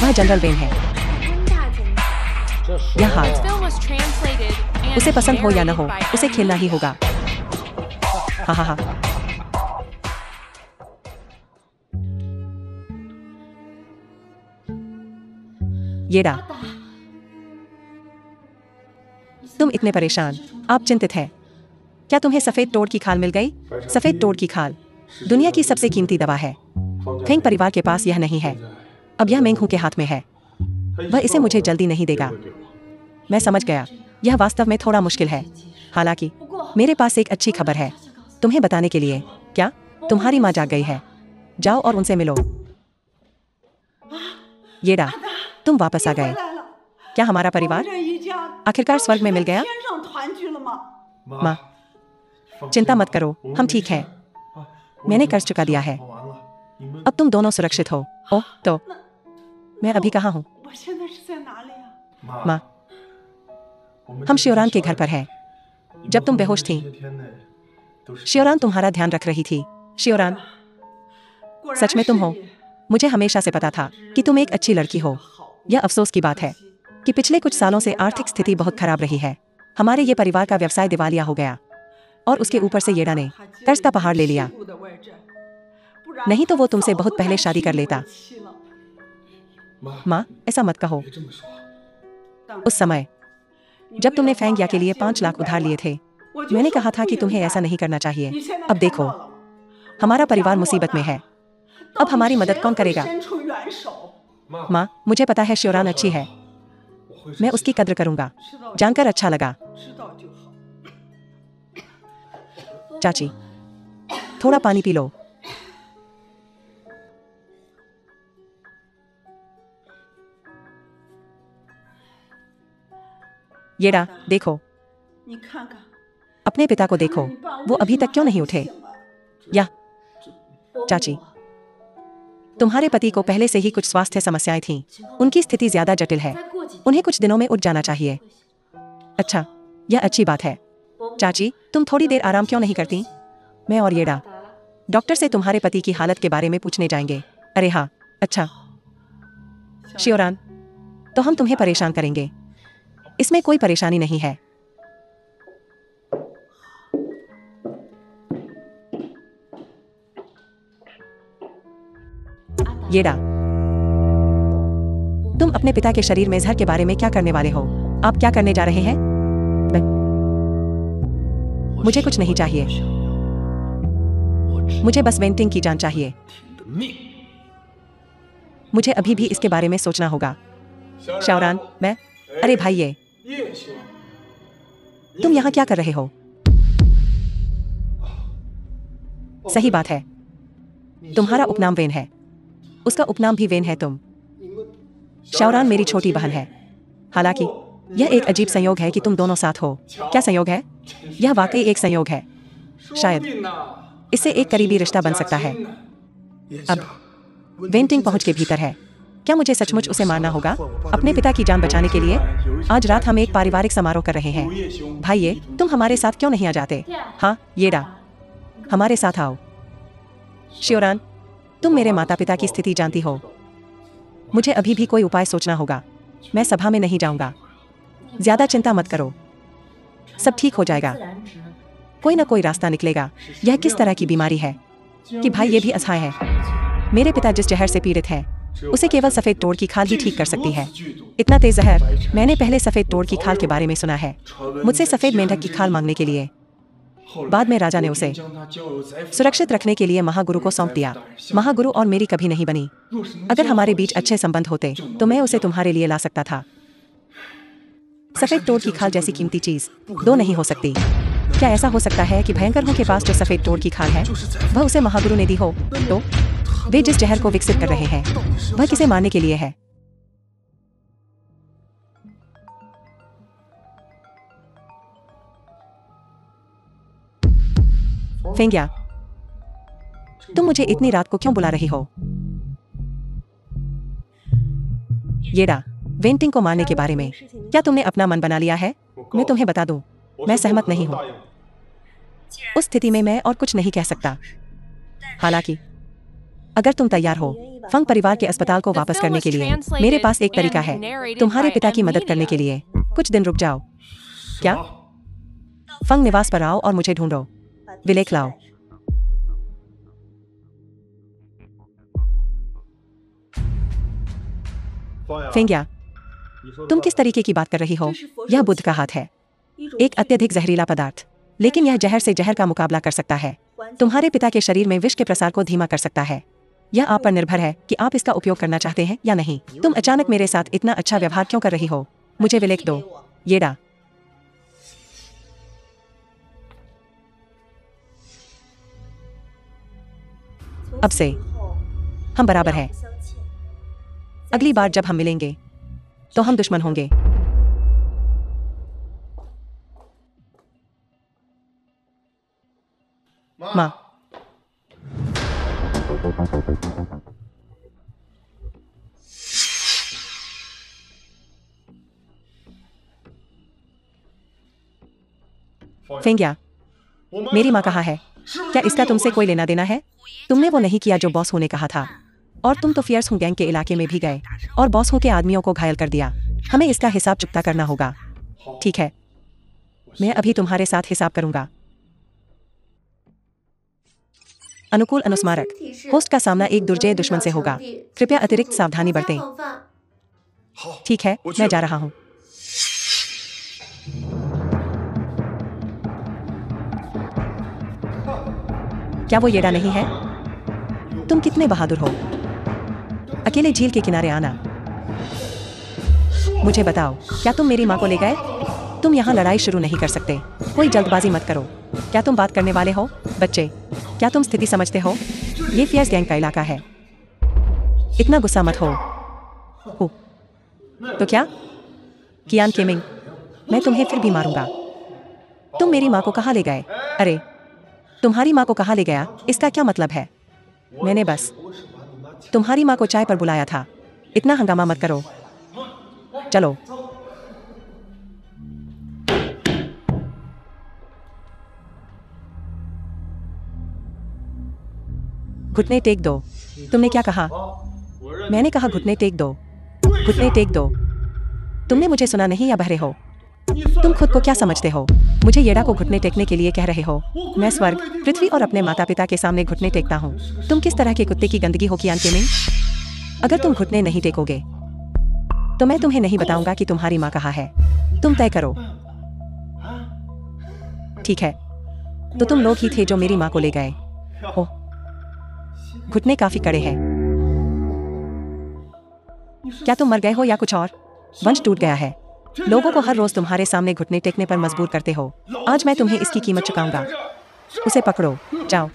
वह जनरल वेन है। यह हाथ, उसे पसंद हो या न हो, उसे खेलना ही होगा। हाँ हाँ हाँ। येडा, तुम इतने परेशान, आप चिंतित हैं। क्या तुम्हें सफेद टोड की खाल मिल गई? सफेद टोड की खाल दुनिया की सबसे कीमती दवा है। फेंग परिवार के पास यह नहीं है, अब यह मेंगहू के हाथ में है। वह इसे मुझे जल्दी नहीं देगा। मैं समझ गया, यह वास्तव में थोड़ा मुश्किल है। हालांकि मेरे पास एक अच्छी खबर है तुम्हें बताने के लिए। क्या तुम्हारी माँ जाग गई है? जाओ और उनसे मिलो। येडा, तुम वापस आ गए। क्या हमारा परिवार आखिरकार स्वर्ग में मिल गया? माँ, चिंता मत करो, हम ठीक हैं। मैंने कर्ज चुका दिया है, अब तुम दोनों सुरक्षित हो। ओह, तो मैं अभी कहाँ हूँ? माँ, हम शियोरान के घर पर हैं। जब तुम बेहोश थी, शियोरान तुम्हारा ध्यान रख रही थी। शियोरान, सच में तुम हो? मुझे हमेशा से पता था कि तुम एक अच्छी लड़की हो। यह अफसोस की बात है कि पिछले कुछ सालों से आर्थिक स्थिति बहुत खराब रही है। हमारे ये परिवार का व्यवसाय दिवालिया हो गया, और उसके ऊपर से येडा ने कर्ज का पहाड़ ले लिया। नहीं तो वो तुमसे बहुत पहले शादी कर लेता। माँ, ऐसा मत कहो। उस समय जब तुमने फेंग या के लिए 5 लाख उधार लिए थे, मैंने कहा था कि तुम्हें ऐसा नहीं करना चाहिए। अब देखो, हमारा परिवार मुसीबत में है। अब हमारी मदद कौन करेगा? माँ, मुझे पता है शियोरान अच्छी है, मैं उसकी कद्र करूंगा। जानकर अच्छा लगा। चाची, थोड़ा पानी पी लो। येडा, देखो, अपने पिता को देखो, वो अभी तक क्यों नहीं उठे? या चाची, तुम्हारे पति को पहले से ही कुछ स्वास्थ्य समस्याएं थीं। उनकी स्थिति ज्यादा जटिल है, उन्हें कुछ दिनों में उठ जाना चाहिए। अच्छा, यह अच्छी बात है। चाची, तुम थोड़ी देर आराम क्यों नहीं करती? मैं और येडा डॉक्टर से तुम्हारे पति की हालत के बारे में पूछने जाएंगे। अरे हाँ, अच्छा। शियोरान, तो हम तुम्हें परेशान करेंगे, इसमें कोई परेशानी नहीं है। येडा, तुम अपने पिता के शरीर में जहर के बारे में क्या करने वाले हो? आप क्या करने जा रहे हैं? मुझे कुछ नहीं चाहिए, मुझे बस वेंटिंग की जान चाहिए। मुझे अभी भी इसके बारे में सोचना होगा। शाओरान, मैं, अरे भाई, ये तुम यहाँ क्या कर रहे हो? सही बात है, तुम्हारा उपनाम वेन है, उसका उपनाम भी वेन है। तुम शाओरान मेरी छोटी बहन है। हालांकि यह एक अजीब संयोग है कि तुम दोनों साथ हो। क्या संयोग है? यह वाकई एक संयोग है। शायद इससे एक करीबी रिश्ता बन सकता है। अब वेंटिंग पहुंच के भीतर है। क्या मुझे सचमुच उसे मारना होगा अपने पिता की जान बचाने के लिए? आज रात हम एक पारिवारिक समारोह कर रहे हैं। भाई, तुम हमारे साथ क्यों नहीं आ जाते? हाँ, येडा, हमारे साथ आओ। शियोरान, तुम मेरे माता पिता की स्थिति जानती हो। मुझे अभी भी कोई उपाय सोचना होगा। मैं सभा में नहीं जाऊंगा। ज्यादा चिंता मत करो, सब ठीक हो जाएगा। कोई ना कोई रास्ता निकलेगा। यह किस तरह की बीमारी है कि भाई ये भी असहाय है। मेरे पिता जिस जहर से पीड़ित है उसे केवल सफेद तोड़ की खाल ही ठीक कर सकती है। इतना तेज जहर मैंने पहले सफेद तोड़ की खाल के बारे में सुना है। मुझसे सफेद मेंढक की खाल मांगने के लिए बाद में राजा ने उसे सुरक्षित रखने के लिए महागुरु को सौंप दिया। महागुरु और मेरी कभी नहीं बनी। अगर हमारे बीच अच्छे संबंध होते तो मैं उसे तुम्हारे लिए ला सकता था। सफेद तोड़ की खाल जैसी कीमती चीज दो नहीं हो सकती। क्या ऐसा हो सकता है कि भयंकर के पास जो सफेद तोड़ की खाल है वह उसे महागुरु ने दी हो? तो वे जिस जहर को विकसित कर रहे हैं वह किसे मारने के लिए है? फेंगिया, तुम मुझे इतनी रात को क्यों बुला रही हो? येडा, वेंटिंग को मारने के बारे में क्या तुमने अपना मन बना लिया है? मैं तुम्हें बता दूं, मैं सहमत नहीं हूं। उस स्थिति में मैं और कुछ नहीं कह सकता। हालांकि अगर तुम तैयार हो फंग परिवार के अस्पताल को वापस करने के लिए मेरे पास एक तरीका है। तुम्हारे पिता की मदद करने के लिए कुछ दिन रुक जाओ। क्या? फंग निवास पर आओ और मुझे ढूंढो। विलेख लाओ। फेंगिया, तुम किस तरीके की बात कर रही हो? यह बुद्ध का हाथ है, एक अत्यधिक जहरीला पदार्थ, लेकिन यह जहर से जहर का मुकाबला कर सकता है। तुम्हारे पिता के शरीर में विष के प्रसार को धीमा कर सकता है। यह आप पर निर्भर है कि आप इसका उपयोग करना चाहते हैं या नहीं। तुम अचानक मेरे साथ इतना अच्छा व्यवहार क्यों कर रही हो? मुझे विलेख दो, येडा। अब से हम बराबर हैं। अगली बार जब हम मिलेंगे तो हम दुश्मन होंगे। माँ, फेंगिया, मेरी माँ कहाँ है? क्या इसका तुमसे कोई लेना देना है? तुमने वो नहीं किया जो बॉस हू ने कहा था, और तुम तो फियर्स हू गैंग के इलाके में भी गए और बॉस हू के आदमियों को घायल कर दिया। हमें इसका हिसाब चुकता करना होगा। ठीक है, मैं अभी तुम्हारे साथ हिसाब करूंगा। अनुकूल अनुस्मारक, होस्ट का सामना एक दुर्जय दुश्मन से होगा। कृपया अतिरिक्त सावधानी बरतें। ठीक है, मैं जा रहा हूं। क्या वो येडा नहीं है? तुम कितने बहादुर हो। अकेले झील के किनारे आना। मुझे बताओ, क्या तुम मेरी माँ को ले गए? तुम यहाँ लड़ाई शुरू नहीं कर सकते। कोई जल्दबाजी मत करो। क्या तुम बात करने वाले हो? बच्चे, क्या तुम स्थिति समझते हो? ये फियर्स गैंग का इलाका है। इतना गुस्सा मत हो। तो क्या? कियान केमिंग, मैं तुम्हें फिर भी मारूंगा। तुम मेरी माँ को कहाँ ले गए? अरे, तुम्हारी माँ को कहाँ ले गया? इसका क्या मतलब है? मैंने बस तुम्हारी माँ को चाय पर बुलाया था। इतना हंगामा मत करो। चलो। घुटने टेक दो। तुमने क्या कहा? मैंने कहा घुटने टेक दो। घुटने टेक दो। तुमने मुझे सुना नहीं या बहरे हो? तुम खुद को क्या समझते हो? मुझे येडा को घुटने टेकने के लिए कह रहे हो? मैं स्वर्ग, पृथ्वी और अपने माता पिता के सामने घुटने टेकता हूँ। तुम किस तरह के कुत्ते की गंदगी हो कियान केमिंग? अगर तुम घुटने नहीं टेकोगे तो मैं तुम्हें नहीं बताऊंगा कि तुम्हारी माँ कहाँ है। तुम तय करो। ठीक है, तो तुम लोग ही थे जो मेरी माँ को ले गए। ओह, घुटने काफी कड़े हैं। क्या तुम मर गए हो या कुछ और? वंश टूट गया है। लोगों को हर रोज तुम्हारे सामने घुटने टेकने पर मजबूर करते हो। आज मैं तुम्हें इसकी कीमत चुकाऊंगा। उसे पकड़ो, जाओ।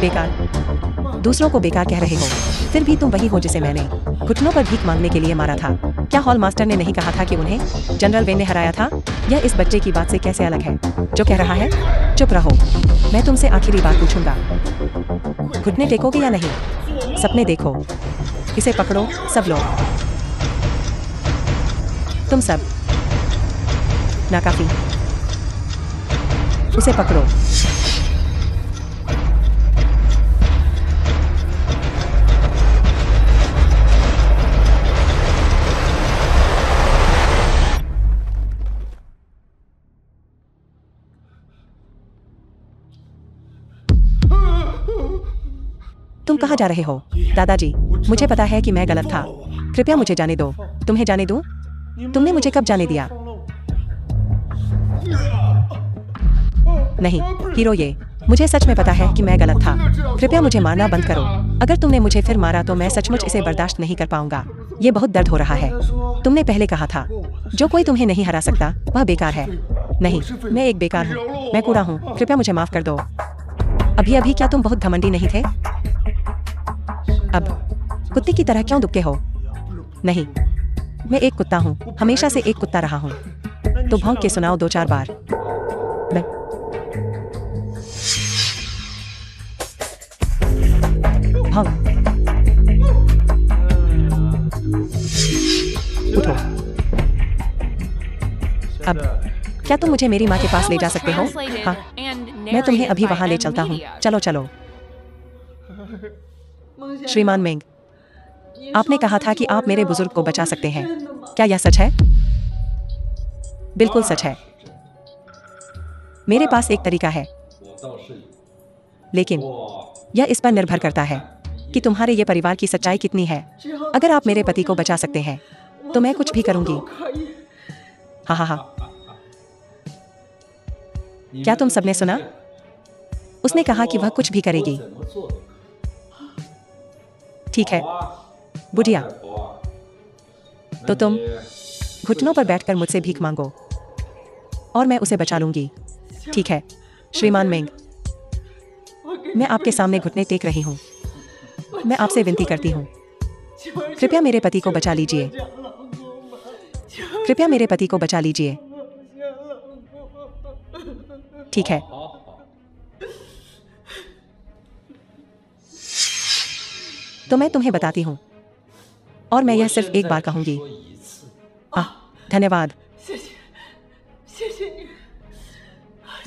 बेकार, दूसरों को बेकार कह रहे हो। फिर भी तुम वही हो जिसे मैंने घुटनों पर भीख मांगने के लिए मारा था। क्या हॉल मास्टर ने नहीं कहा था कि उन्हें जनरल वेन ने हराया था? यह इस बच्चे की बात से कैसे अलग है जो कह रहा है? चुप रहो। मैं तुमसे आखिरी बात पूछूंगा। घुटने टेकोगे या नहीं? सपने देखो। इसे पकड़ो, सब लोग। तुम सब। नाकाफी। उसे पकड़ो। तुम कहाँ जा रहे हो? दादाजी, मुझे पता है कि मैं गलत था। कृपया मुझे जाने दो। तुम्हें जाने दूं? तुमने मुझे कब जाने दिया? नहीं, हीरो ये। मुझे सच में पता है कि मैं गलत था। कृपया मुझे मारना बंद करो। अगर तुमने मुझे फिर मारा तो मैं सचमुच इसे बर्दाश्त नहीं कर पाऊंगा। ये बहुत दर्द हो रहा है। तुमने पहले कहा था, जो कोई तुम्हें नहीं हरा सकता वह बेकार है। नहीं, मैं एक बेकार हूँ। मैं कूड़ा हूँ। कृपया मुझे माफ कर दो। अभी अभी क्या तुम बहुत घमंडी नहीं थे? अब कुत्ते की तरह क्यों दुबके हो? नहीं, मैं एक कुत्ता हूँ। हमेशा से एक कुत्ता रहा हूँ। तो भौंक के सुनाओ 2-4 बार। मैं भौंक। उठो। अब क्या तुम मुझे मेरी माँ के पास ले जा सकते हो? हाँ, मैं तुम्हें अभी वहाँ ले चलता हूँ। चलो चलो। श्रीमान मेंग, आपने कहा था कि आप मेरे बुजुर्ग को बचा सकते हैं। क्या यह सच है? बिल्कुल सच है। मेरे पास एक तरीका है, लेकिन यह इस पर निर्भर करता है कि तुम्हारे ये परिवार की सच्चाई कितनी है। अगर आप मेरे पति को बचा सकते हैं तो मैं कुछ भी करूंगी। हाँ हाँ हाँ। क्या तुम सबने सुना? उसने कहा कि वह कुछ भी करेगी। ठीक है बुढ़िया, तो तुम घुटनों पर बैठकर मुझसे भीख मांगो और मैं उसे बचा लूंगी। ठीक है श्रीमान मेंग, मैं आपके सामने घुटने टेक रही हूँ। मैं आपसे विनती करती हूँ, कृपया मेरे पति को बचा लीजिए। कृपया मेरे पति को बचा लीजिए। ठीक है। तो मैं तुम्हें बताती हूँ और मैं यह सिर्फ एक बार कहूंगी। धन्यवाद।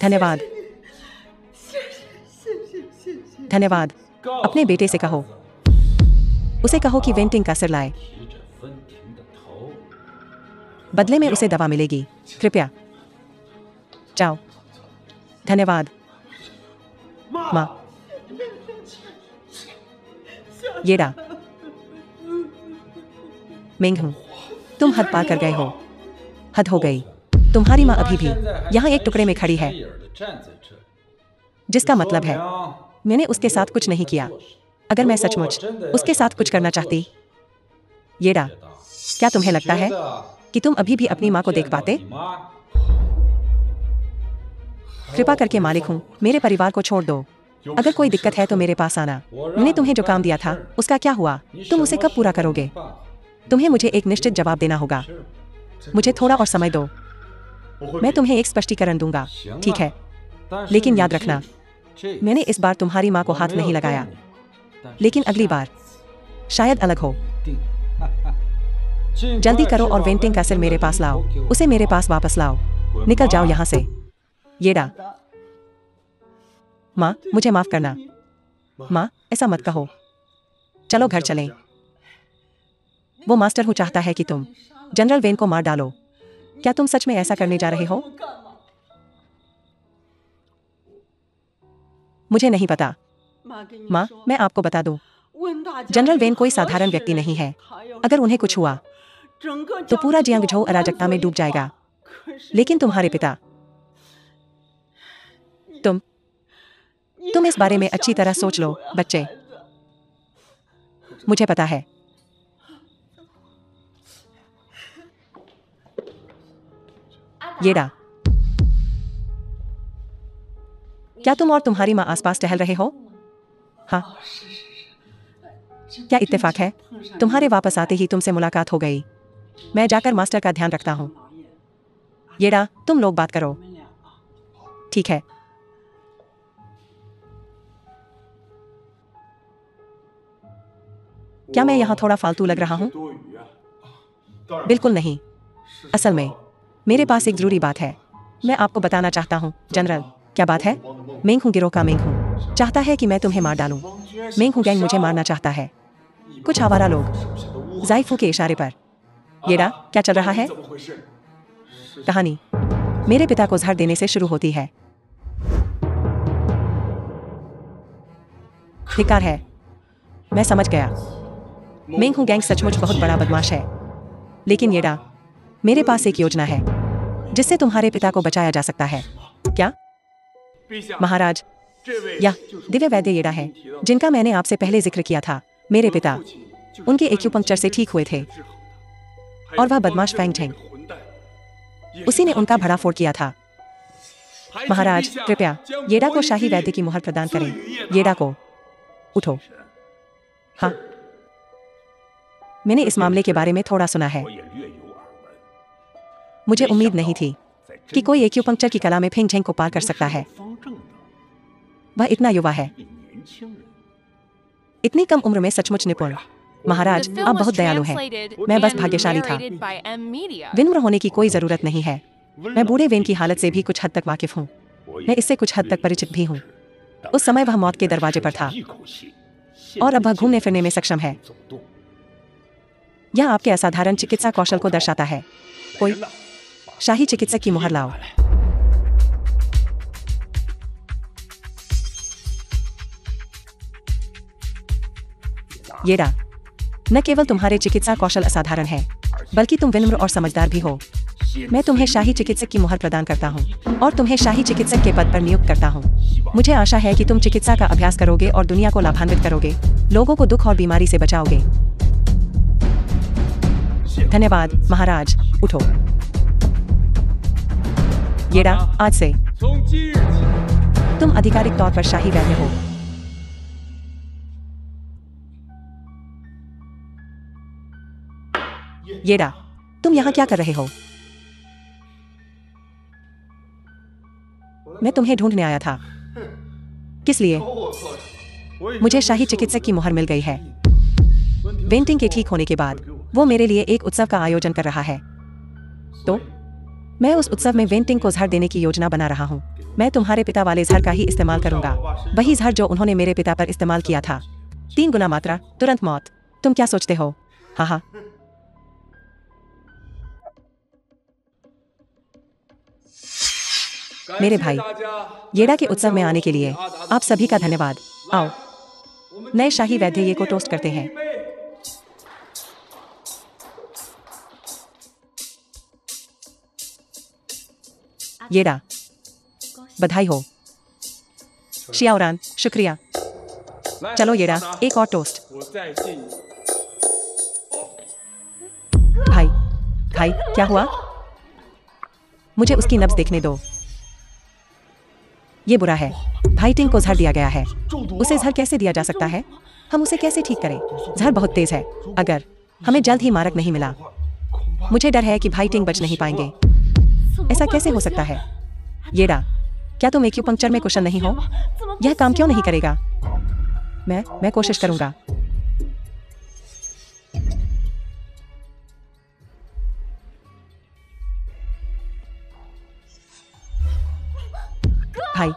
धन्यवाद। धन्यवाद। अपने बेटे से कहो, उसे कहो कि वेंटिंग का सिर लाए। बदले में उसे दवा मिलेगी। कृपया जाओ। धन्यवाद माँ। येडा, मेंग हूँ। तुम हद पार कर गए हो। हद हो गई। तुम्हारी माँ अभी भी यहाँ एक टुकड़े में खड़ी है, जिसका मतलब है मैंने उसके साथ कुछ नहीं किया। अगर मैं सचमुच उसके साथ कुछ करना चाहती, येडा, क्या तुम्हें लगता है कि तुम अभी भी अपनी माँ को देख पाते? कृपा करके मालिक हूँ, मेरे परिवार को छोड़ दो। अगर कोई दिक्कत है तो मेरे पास आना। मैंने तुम्हें जो काम दिया था उसका क्या हुआ? तुम उसे कब पूरा करोगे? तुम्हें मुझे एक निश्चित जवाब देना होगा। मुझे थोड़ा और समय दो, मैं तुम्हें एक स्पष्टीकरण दूंगा। ठीक है, लेकिन याद रखना, मैंने इस बार तुम्हारी माँ को हाथ नहीं लगाया, लेकिन अगली बार शायद अलग हो। जल्दी करो और वेंटिंग का सिर मेरे पास लाओ। उसे मेरे पास वापस लाओ। निकल जाओ यहाँ से। येडा। माँ, मुझे माफ करना। माँ, ऐसा मत कहो। चलो घर चलें। वो मास्टर हूँ चाहता है कि तुम जनरल वेन को मार डालो। क्या तुम सच में ऐसा करने जा रहे हो? मुझे नहीं पता। माँ, मैं आपको बता दूं, जनरल वेन कोई साधारण व्यक्ति नहीं है। अगर उन्हें कुछ हुआ तो पूरा जियांगझोउ अराजकता में डूब जाएगा। लेकिन तुम्हारे पिता, तुम इस बारे में अच्छी तरह सोच लो बच्चे। मुझे पता है। येडा, क्या तुम और तुम्हारी माँ आसपास टहल रहे हो? हाँ। क्या इत्तेफाक है, तुम्हारे वापस आते ही तुमसे मुलाकात हो गई। मैं जाकर मास्टर का ध्यान रखता हूँ। येडा, तुम लोग बात करो। ठीक है। क्या मैं यहाँ थोड़ा फालतू लग रहा हूँ? बिल्कुल नहीं। असल में मेरे पास एक जरूरी बात है। मैं आपको बताना चाहता हूँ। जनरल, क्या बात है? मेंग हूँ, गिरोह का मेंग हूँ, चाहता है कि मैं तुम्हें मार डालूं। मेंग हूँ गैंग मुझे मारना चाहता है। कुछ आवारा लोग। जाइफू के इशारे पर। येडा, क्या चल रहा है? कहानी मेरे पिता को जहर देने से शुरू होती है। धिक्कार है। मैं समझ गया। मेंग हूँ गैंग सचमुच बहुत बड़ा बदमाश है। लेकिन येडा, मेरे पास एक योजना है जिससे तुम्हारे पिता को बचाया जा सकता है। क्या? महाराज, यह दिव्य वैद्य येडा है जिनका मैंने आपसे पहले जिक्र किया था। मेरे पिता उनके एक्यूपंक्चर से ठीक हुए थे और वह बदमाश फैंग झेंग, उसी ने उनका भड़ाफोड़ किया था। महाराज, कृपया येडा को शाही वैद्य की मुहर प्रदान करें। येडा को उठो। हाँ, मैंने इस मामले के बारे में थोड़ा सुना है। मुझे उम्मीद नहीं थी कि कोई एक्यूपंक्चर की कला में फेंग झेंग को पार कर सकता है। वह इतना युवा है, इतनी कम उम्र में सचमुच निपुण। महाराज, The film आप was बहुत दयालु हैं। translated मैं बस and भाग्यशाली था। narrated by M Media. विनम्र होने की कोई जरूरत नहीं है। मैं बूढ़े वेन की हालत से भी कुछ हद तक वाकिफ हूँ। मैं इससे कुछ हद तक परिचित भी हूँ। उस समय वह मौत के दरवाजे पर था और अब वह घूमने फिरने में सक्षम है। यह आपके असाधारण चिकित्सा कौशल को दर्शाता है। कोई शाही चिकित्सक की मुहर लाओ। येडा, न केवल तुम्हारे चिकित्सा कौशल असाधारण है, बल्कि तुम विनम्र और समझदार भी हो। मैं तुम्हें शाही चिकित्सक की मुहर प्रदान करता हूँ और तुम्हें शाही चिकित्सक के पद पर नियुक्त करता हूँ। मुझे आशा है कि तुम चिकित्सा का अभ्यास करोगे और दुनिया को लाभान्वित करोगे, लोगों को दुख और बीमारी से बचाओगे। धन्यवाद महाराज, उठो। येडा, आज से तुम आधिकारिक तौर पर शाही वैद्य हो। येडा, तुम यहाँ क्या कर रहे हो? मैं तुम्हें ढूंढने आया था। किस लिए? मुझे शाही चिकित्सक की मुहर मिल गई है। वेंटिंग के ठीक होने के बाद वो मेरे लिए एक उत्सव का आयोजन कर रहा है, तो मैं उस उत्सव में वेंटिंग को जहर देने की योजना बना रहा हूँ। मैं तुम्हारे पिता वाले जहर का ही इस्तेमाल करूंगा, वही जहर जो उन्होंने मेरे पिता पर इस्तेमाल किया था। 3 गुना मात्रा, तुरंत मौत। तुम क्या सोचते हो? हाँ हाँ। मेरे भाई, येडा के उत्सव में आने के लिए आप सभी का धन्यवाद। आओ, नए शाही वैद्य ये को टोस्ट करते हैं। येडा, बधाई हो। शियाओरान, शुक्रिया। चलो येडा, एक और टोस्ट। भाई, भाई, क्या हुआ? मुझे उसकी नब्ज देखने दो। ये बुरा है। भाई टिंग को जहर दिया गया है। उसे जहर कैसे दिया जा सकता है? हम उसे कैसे ठीक करें? जहर बहुत तेज है। अगर हमें जल्द ही मारक नहीं मिला, मुझे डर है कि भाई टिंग बच नहीं पाएंगे। ऐसा कैसे हो सकता है? येडा, क्या तुम एक्यूपंक्चर में कुशल नहीं हो? यह काम क्यों नहीं करेगा? मैं कोशिश करूंगा। भाई,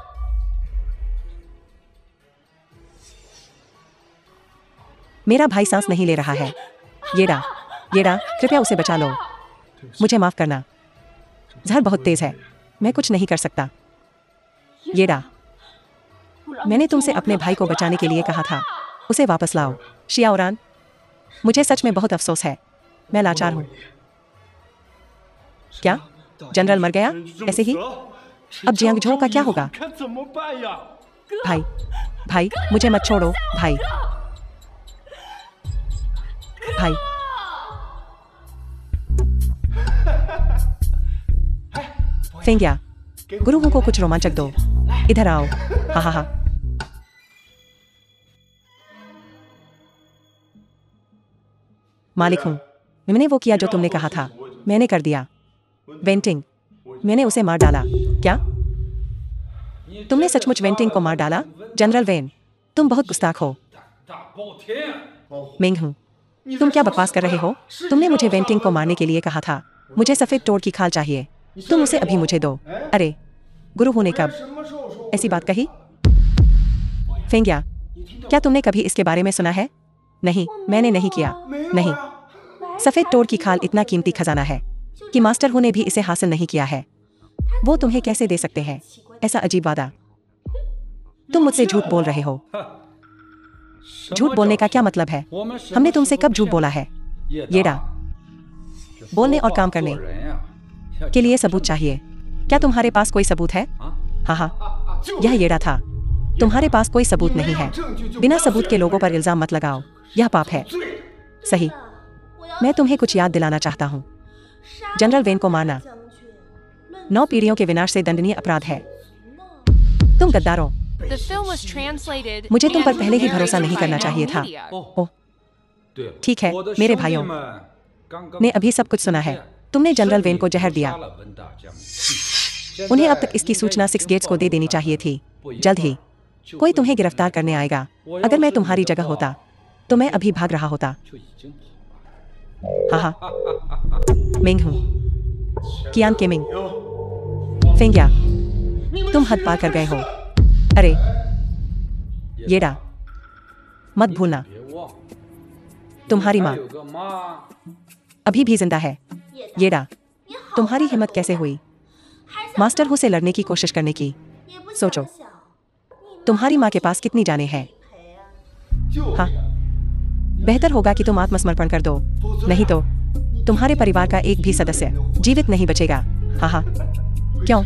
मेरा भाई सांस नहीं ले रहा है। येडा, येडा, कृपया उसे बचा लो। मुझे माफ करना। जहर बहुत तेज है, मैं कुछ नहीं कर सकता। येडा, मैंने तुमसे अपने भाई को बचाने के लिए कहा था। उसे वापस लाओ। शियाओरान, मुझे सच में बहुत अफसोस है। मैं लाचार हूँ। क्या जनरल मर गया? ऐसे ही? अब जियांगझो का क्या होगा? भाई, भाई, मुझे मत छोड़ो। भाई, भाई, फेंगिया, गुरुओं को कुछ रोमांचक दो। इधर आओ। हा हा हा। मालिक हूं। मैंने वो किया जो तुमने कहा था। मैंने कर दिया। वेंटिंग, मैंने उसे मार डाला। क्या? तुमने सचमुच वेंटिंग को मार डाला? जनरल वेन, तुम बहुत गुस्ताख हो। मेंग हूं। तुम क्या बकवास कर रहे हो? तुमने मुझे वेंटिंग को मारने के लिए कहा था। मुझे सफेद टोड की खाल चाहिए। तुम उसे अभी मुझे दो। अरे, गुरु होने कब ऐसी बात कही? फेंगिया, क्या तुमने कभी इसके बारे में सुना है? नहीं, मैंने नहीं किया। नहीं, सफेद टोड की खाल इतना कीमती खजाना है कि मास्टर हु ने भी इसे हासिल नहीं किया है। वो तुम्हें कैसे दे सकते हैं? ऐसा अजीब वादा। तुम मुझसे झूठ बोल रहे हो। झूठ बोलने का क्या मतलब है? हमने तुमसे कब झूठ बोला है? येडा, बोलने और काम करने के लिए सबूत चाहिए। क्या तुम्हारे पास कोई सबूत है? हाँ हाँ, यह येडा था। तुम्हारे पास कोई सबूत नहीं है। बिना सबूत के लोगों पर इल्जाम मत लगाओ, यह पाप है। सही। मैं तुम्हें कुछ याद दिलाना चाहता हूँ। जनरल वेन को मारना 9 पीढ़ियों के विनाश से दंडनीय अपराध है। तुम गद्दार हो। The film was translated मुझे तुम पर and पहले ही भरोसा नहीं करना चाहिए था। media. ओह, ठीक है मेरे भाइयों ने अभी सब कुछ सुना है। तुमने जनरल वेन को जहर दिया। उन्हें अब तक इसकी सूचना 6 गेट्स को दे देनी चाहिए थी। जल्द ही कोई तुम्हें गिरफ्तार करने आएगा। अगर मैं तुम्हारी जगह होता तो मैं अभी भाग रहा होता। हाँ हाँ, मिंग हूँ, कियान के मिंग। फेंग्या, तुम हद पार कर गए हो। अरे येडा, मत भूलना तुम्हारी माँ अभी भी जिंदा है। येडा, तुम्हारी हिम्मत कैसे हुई मास्टर हु से लड़ने की कोशिश करने की? सोचो, तुम्हारी माँ के पास कितनी जानें हैं। हाँ, बेहतर होगा कि तुम आत्मसमर्पण कर दो, नहीं तो तुम्हारे परिवार का एक भी सदस्य जीवित नहीं बचेगा। हाँ हाँ, क्यों?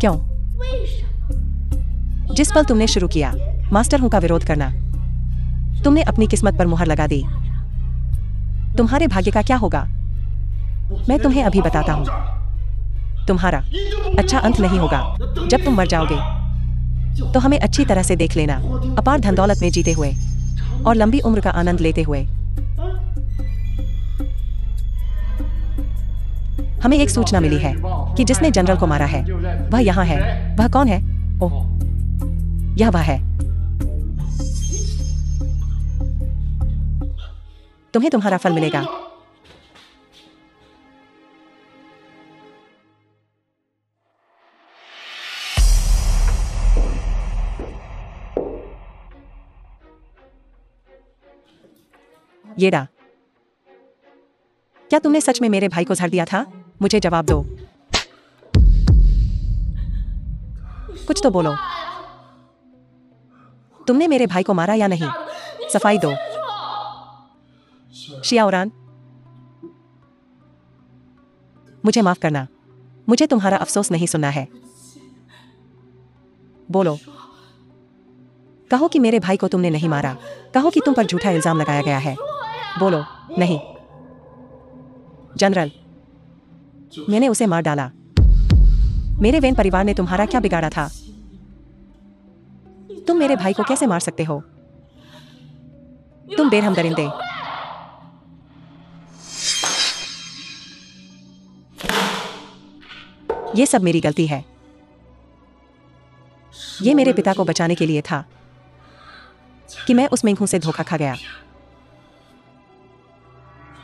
क्यों? जिस पल तुमने शुरू किया मास्टर हूं का विरोध करना, तुमने अपनी किस्मत पर मुहर लगा दी। तुम्हारे भाग्य का क्या होगा मैं तुम्हें अभी बताता हूं। तुम्हारा अच्छा अंत नहीं होगा। जब तुम मर जाओगे तो हमें अच्छी तरह से देख लेना, अपार धन दौलत में जीते हुए और लंबी उम्र का आनंद लेते हुए। हमें एक सूचना मिली है कि जिसने जनरल को मारा है वह यहाँ है। वह कौन है? ओह, यह वह है। तुम्हें तुम्हारा फल मिलेगा। येडा, क्या तुमने सच में मेरे भाई को जहर दिया था? मुझे जवाब दो। कुछ तो बोलो। तुमने मेरे भाई को मारा या नहीं? सफाई दो। शियाओरान, मुझे माफ करना, मुझे तुम्हारा अफसोस नहीं सुनना है। बोलो, कहो कि मेरे भाई को तुमने नहीं मारा। कहो कि तुम पर झूठा इल्जाम लगाया गया है। बोलो, नहीं। जनरल, मैंने उसे मार डाला। मेरे वेन परिवार ने तुम्हारा क्या बिगाड़ा था? तुम मेरे भाई को कैसे मार सकते हो? तुम बेरहम दरिंदे। ये सब मेरी गलती है। ये मेरे पिता को बचाने के लिए था कि मैं उस मिंगहू से धोखा खा गया।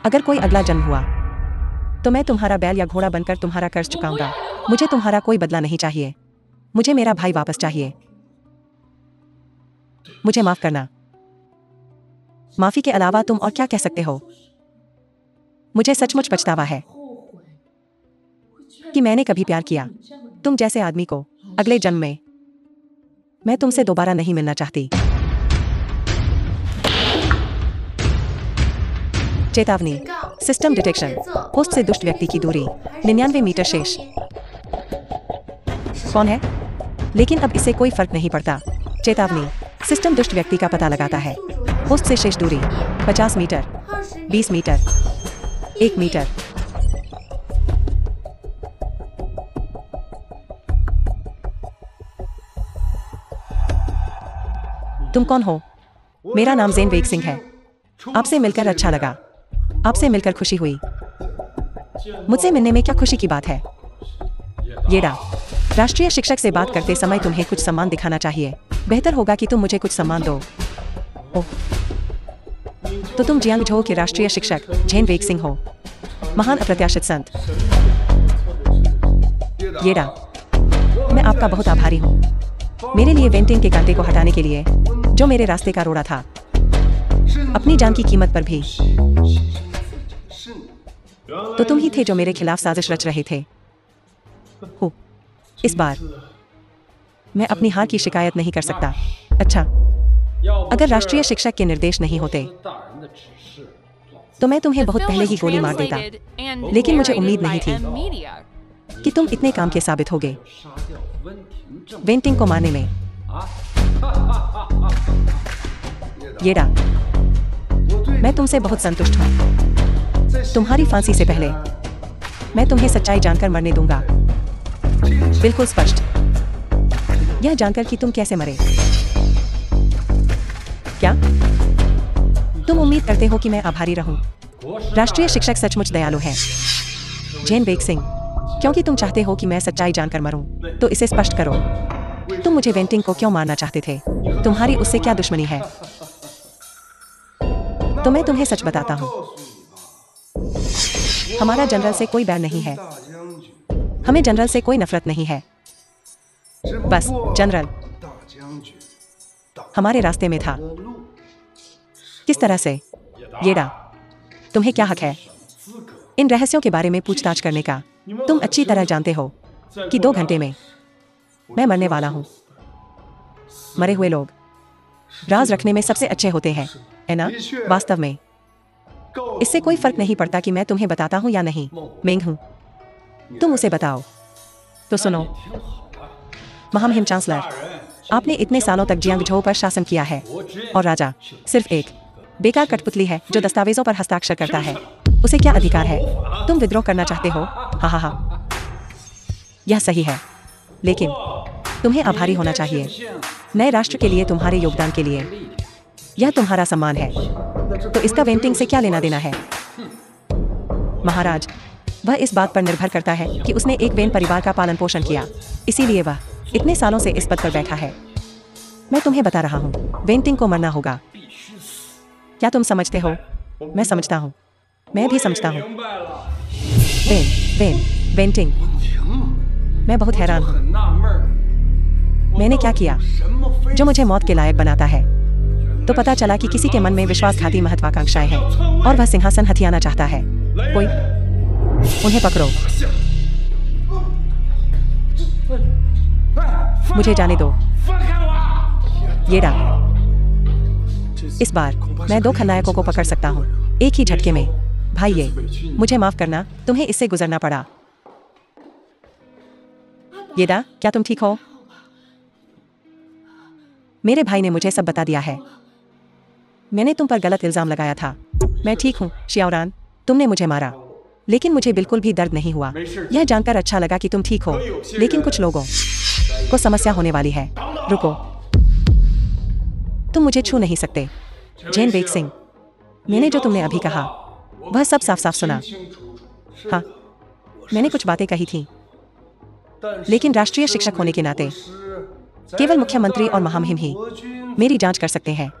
अगर कोई अगला जन्म हुआ तो मैं तुम्हारा बैल या घोड़ा बनकर तुम्हारा कर्ज चुकाऊंगा। मुझे तुम्हारा कोई बदला नहीं चाहिए। मुझे मेरा भाई वापस चाहिए। मुझे माफ करना। माफी के अलावा तुम और क्या कह सकते हो? मुझे सचमुच पछतावा है कि मैंने कभी प्यार किया तुम जैसे आदमी को। अगले जन्म में मैं तुमसे दोबारा नहीं मिलना चाहती। चेतावनी, सिस्टम डिटेक्शन। होस्ट से दुष्ट व्यक्ति की दूरी 99 मीटर शेष। कौन है? लेकिन अब इससे कोई फर्क नहीं पड़ता। चेतावनी, सिस्टम दुष्ट व्यक्ति का पता लगाता है। होस्ट से शेष दूरी 50 मीटर, 20 मीटर, 1 मीटर। तुम कौन हो? मेरा नाम ज़ेन वेग सिंह है। आपसे मिलकर अच्छा लगा। आपसे मिलकर खुशी हुई। मुझसे मिलने में क्या खुशी की बात है? येडा, राष्ट्रीय शिक्षक से बात करते समय तुम्हें कुछ सम्मान दिखाना चाहिए। बेहतर होगा कि तुम मुझे कुछ सम्मान दो। ओह, तो तुम जियांगझो के राष्ट्रीय शिक्षक ज़ेन वेग सिंह हो, महान अप्रत्याशित संत। येडा, मैं आपका बहुत आभारी हूँ मेरे लिए वेंटिंग के कांटे को हटाने के लिए जो मेरे रास्ते का रोड़ा था, अपनी जान की कीमत पर भी। तो तुम ही थे जो मेरे खिलाफ साजिश रच रहे थे। हो, इस बार मैं अपनी हार की शिकायत नहीं कर सकता। अच्छा, अगर राष्ट्रीय शिक्षक के निर्देश नहीं होते तो मैं तुम्हें The बहुत film पहले was ही गोली मार देता। translated and लेकिन मुझे narrated उम्मीद by नहीं थी M Media. कि तुम इतने काम के साबित होगे वेंटिंग को मारने में। येडा, मैं तुमसे बहुत संतुष्ट हूँ। तुम्हारी फांसी से पहले मैं तुम्हें सच्चाई जानकर मरने दूंगा, बिल्कुल स्पष्ट, यह जानकर कि तुम कैसे मरे। क्या तुम उम्मीद करते हो कि मैं आभारी रहूं? राष्ट्रीय शिक्षक सचमुच दयालु हैं, जैन बेग सिंह, क्योंकि तुम चाहते हो कि मैं सच्चाई जानकर मरूं, तो इसे स्पष्ट करो। तुम मुझे वेंटिंग को क्यों मारना चाहते थे? तुम्हारी उससे क्या दुश्मनी है? तो मैं तुम्हें सच बताता हूं, हमारा जनरल से कोई बैर नहीं है, हमें जनरल से कोई नफरत नहीं है। बस जनरल हमारे रास्ते में था। किस तरह से? येडा, तुम्हें क्या हक है इन रहस्यों के बारे में पूछताछ करने का? तुम अच्छी तरह जानते हो कि 2 घंटे में मैं मरने वाला हूं। मरे हुए लोग राज रखने में सबसे अच्छे होते हैं, है ना? वास्तव में इससे कोई फर्क नहीं पड़ता कि मैं तुम्हें बताता हूं या नहीं। मेंग हूं, तुम उसे बताओ। तो सुनो, महामहिम चांसलर, आपने इतने सालों तक जियांगझोउ पर शासन किया है और राजा सिर्फ एक बेकार कठपुतली है जो दस्तावेजों पर हस्ताक्षर करता है। उसे क्या अधिकार है? तुम विद्रोह करना चाहते हो? हा हा हा, यह सही है, लेकिन तुम्हें आभारी होना चाहिए नए राष्ट्र के लिए, तुम्हारे योगदान के लिए। यह तुम्हारा सम्मान है, तो इसका वेंटिंग से क्या लेना देना है? महाराज, वह इस बात पर निर्भर करता है कि उसने एक वेन परिवार का पालन पोषण किया, इसीलिए वह इतने सालों से इस पद पर बैठा है। मैं तुम्हें बता रहा हूँ, वेंटिंग को मरना होगा। क्या तुम समझते हो? मैं समझता हूँ, मैं भी समझता हूँ। वेंटिंग, मैं बहुत हैरान हूँ। मैंने क्या किया जो मुझे मौत के लायक बनाता है? तो पता चला कि किसी के मन में विश्वासघाती महत्वाकांक्षाएं हैं और वह सिंहासन हथियाना चाहता है। कोई उन्हें पकड़ो, मुझे जाने दो। येडा, इस बार मैं 2 खलनायकों को पकड़ सकता हूँ एक ही झटके में। भाई, ये मुझे माफ करना, तुम्हें इससे गुजरना पड़ा। येडा, क्या तुम ठीक हो? मेरे भाई ने मुझे सब बता दिया है। मैंने तुम पर गलत इल्जाम लगाया था। मैं ठीक हूँ शियाओरान, तुमने मुझे मारा, लेकिन मुझे बिल्कुल भी दर्द नहीं हुआ। यह जानकर अच्छा लगा कि तुम ठीक हो, लेकिन कुछ लोगों को समस्या होने वाली है। रुको, तुम मुझे छू नहीं सकते। जैन बेग सिंह, मैंने जो तुमने अभी कहा वह सब साफ साफ सुना। हाँ, मैंने कुछ बातें कही थी, लेकिन राष्ट्रीय शिक्षक होने के नाते केवल मुख्यमंत्री और महामहिम ही मेरी जांच कर सकते हैं।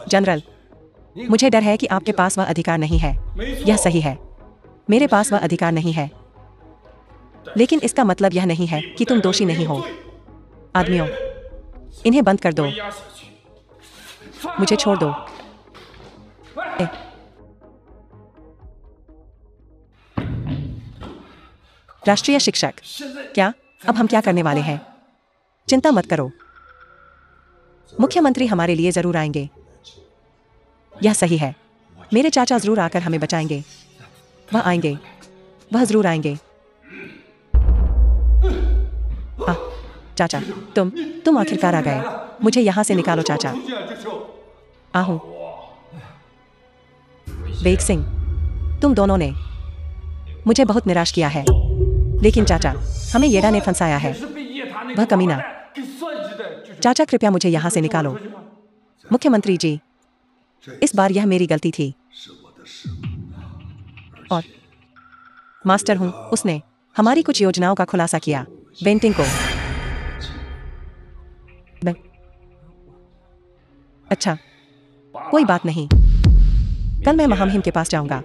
जनरल, मुझे डर है कि आपके पास वह अधिकार नहीं है। यह सही है, मेरे पास वह अधिकार नहीं है, लेकिन इसका मतलब यह नहीं है कि तुम दोषी नहीं हो। आदमियों, इन्हें बंद कर दो, मुझे छोड़ दो। राष्ट्रीय शिक्षक, क्या अब हम क्या करने वाले हैं? चिंता मत करो, मुख्यमंत्री हमारे लिए जरूर आएंगे। यह सही है, मेरे चाचा जरूर आकर हमें बचाएंगे। वह आएंगे, वह जरूर आएंगे। चाचा, तुम आखिरकार आ गए। मुझे यहां से निकालो चाचा। आहूं। बेग सिंह, तुम दोनों ने मुझे बहुत निराश किया है, लेकिन चाचा, हमें येडा ने फंसाया है, वह कमीना। चाचा, कृपया मुझे यहां से निकालो। मुख्यमंत्री जी, इस बार यह मेरी गलती थी और मास्टर हूं, उसने हमारी कुछ योजनाओं का खुलासा किया। वेंटिंग को अच्छा, कोई बात नहीं, कल मैं महामहिम के पास जाऊंगा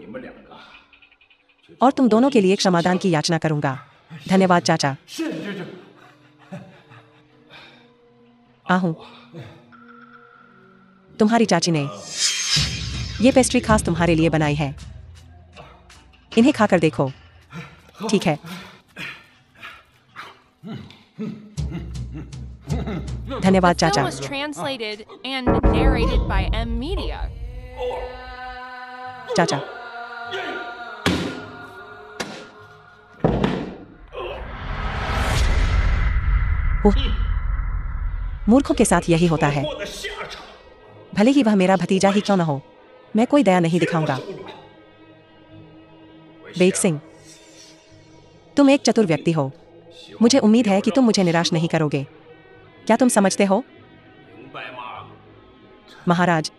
और तुम दोनों के लिए क्षमादान की याचना करूंगा। धन्यवाद चाचा। आहूं। तुम्हारी चाची ने ये पेस्ट्री खास तुम्हारे लिए बनाई है, इन्हें खाकर देखो। ठीक है। धन्यवाद Film चाचा। was translated and narrated by M Media. चाचा, ओह, मूर्खों के साथ यही होता है। भले ही वह मेरा भतीजा ही क्यों न हो, मैं कोई दया नहीं दिखाऊंगा। वेद सिंह, तुम एक चतुर व्यक्ति हो। मुझे उम्मीद है कि तुम मुझे निराश नहीं करोगे। क्या तुम समझते हो? महाराज,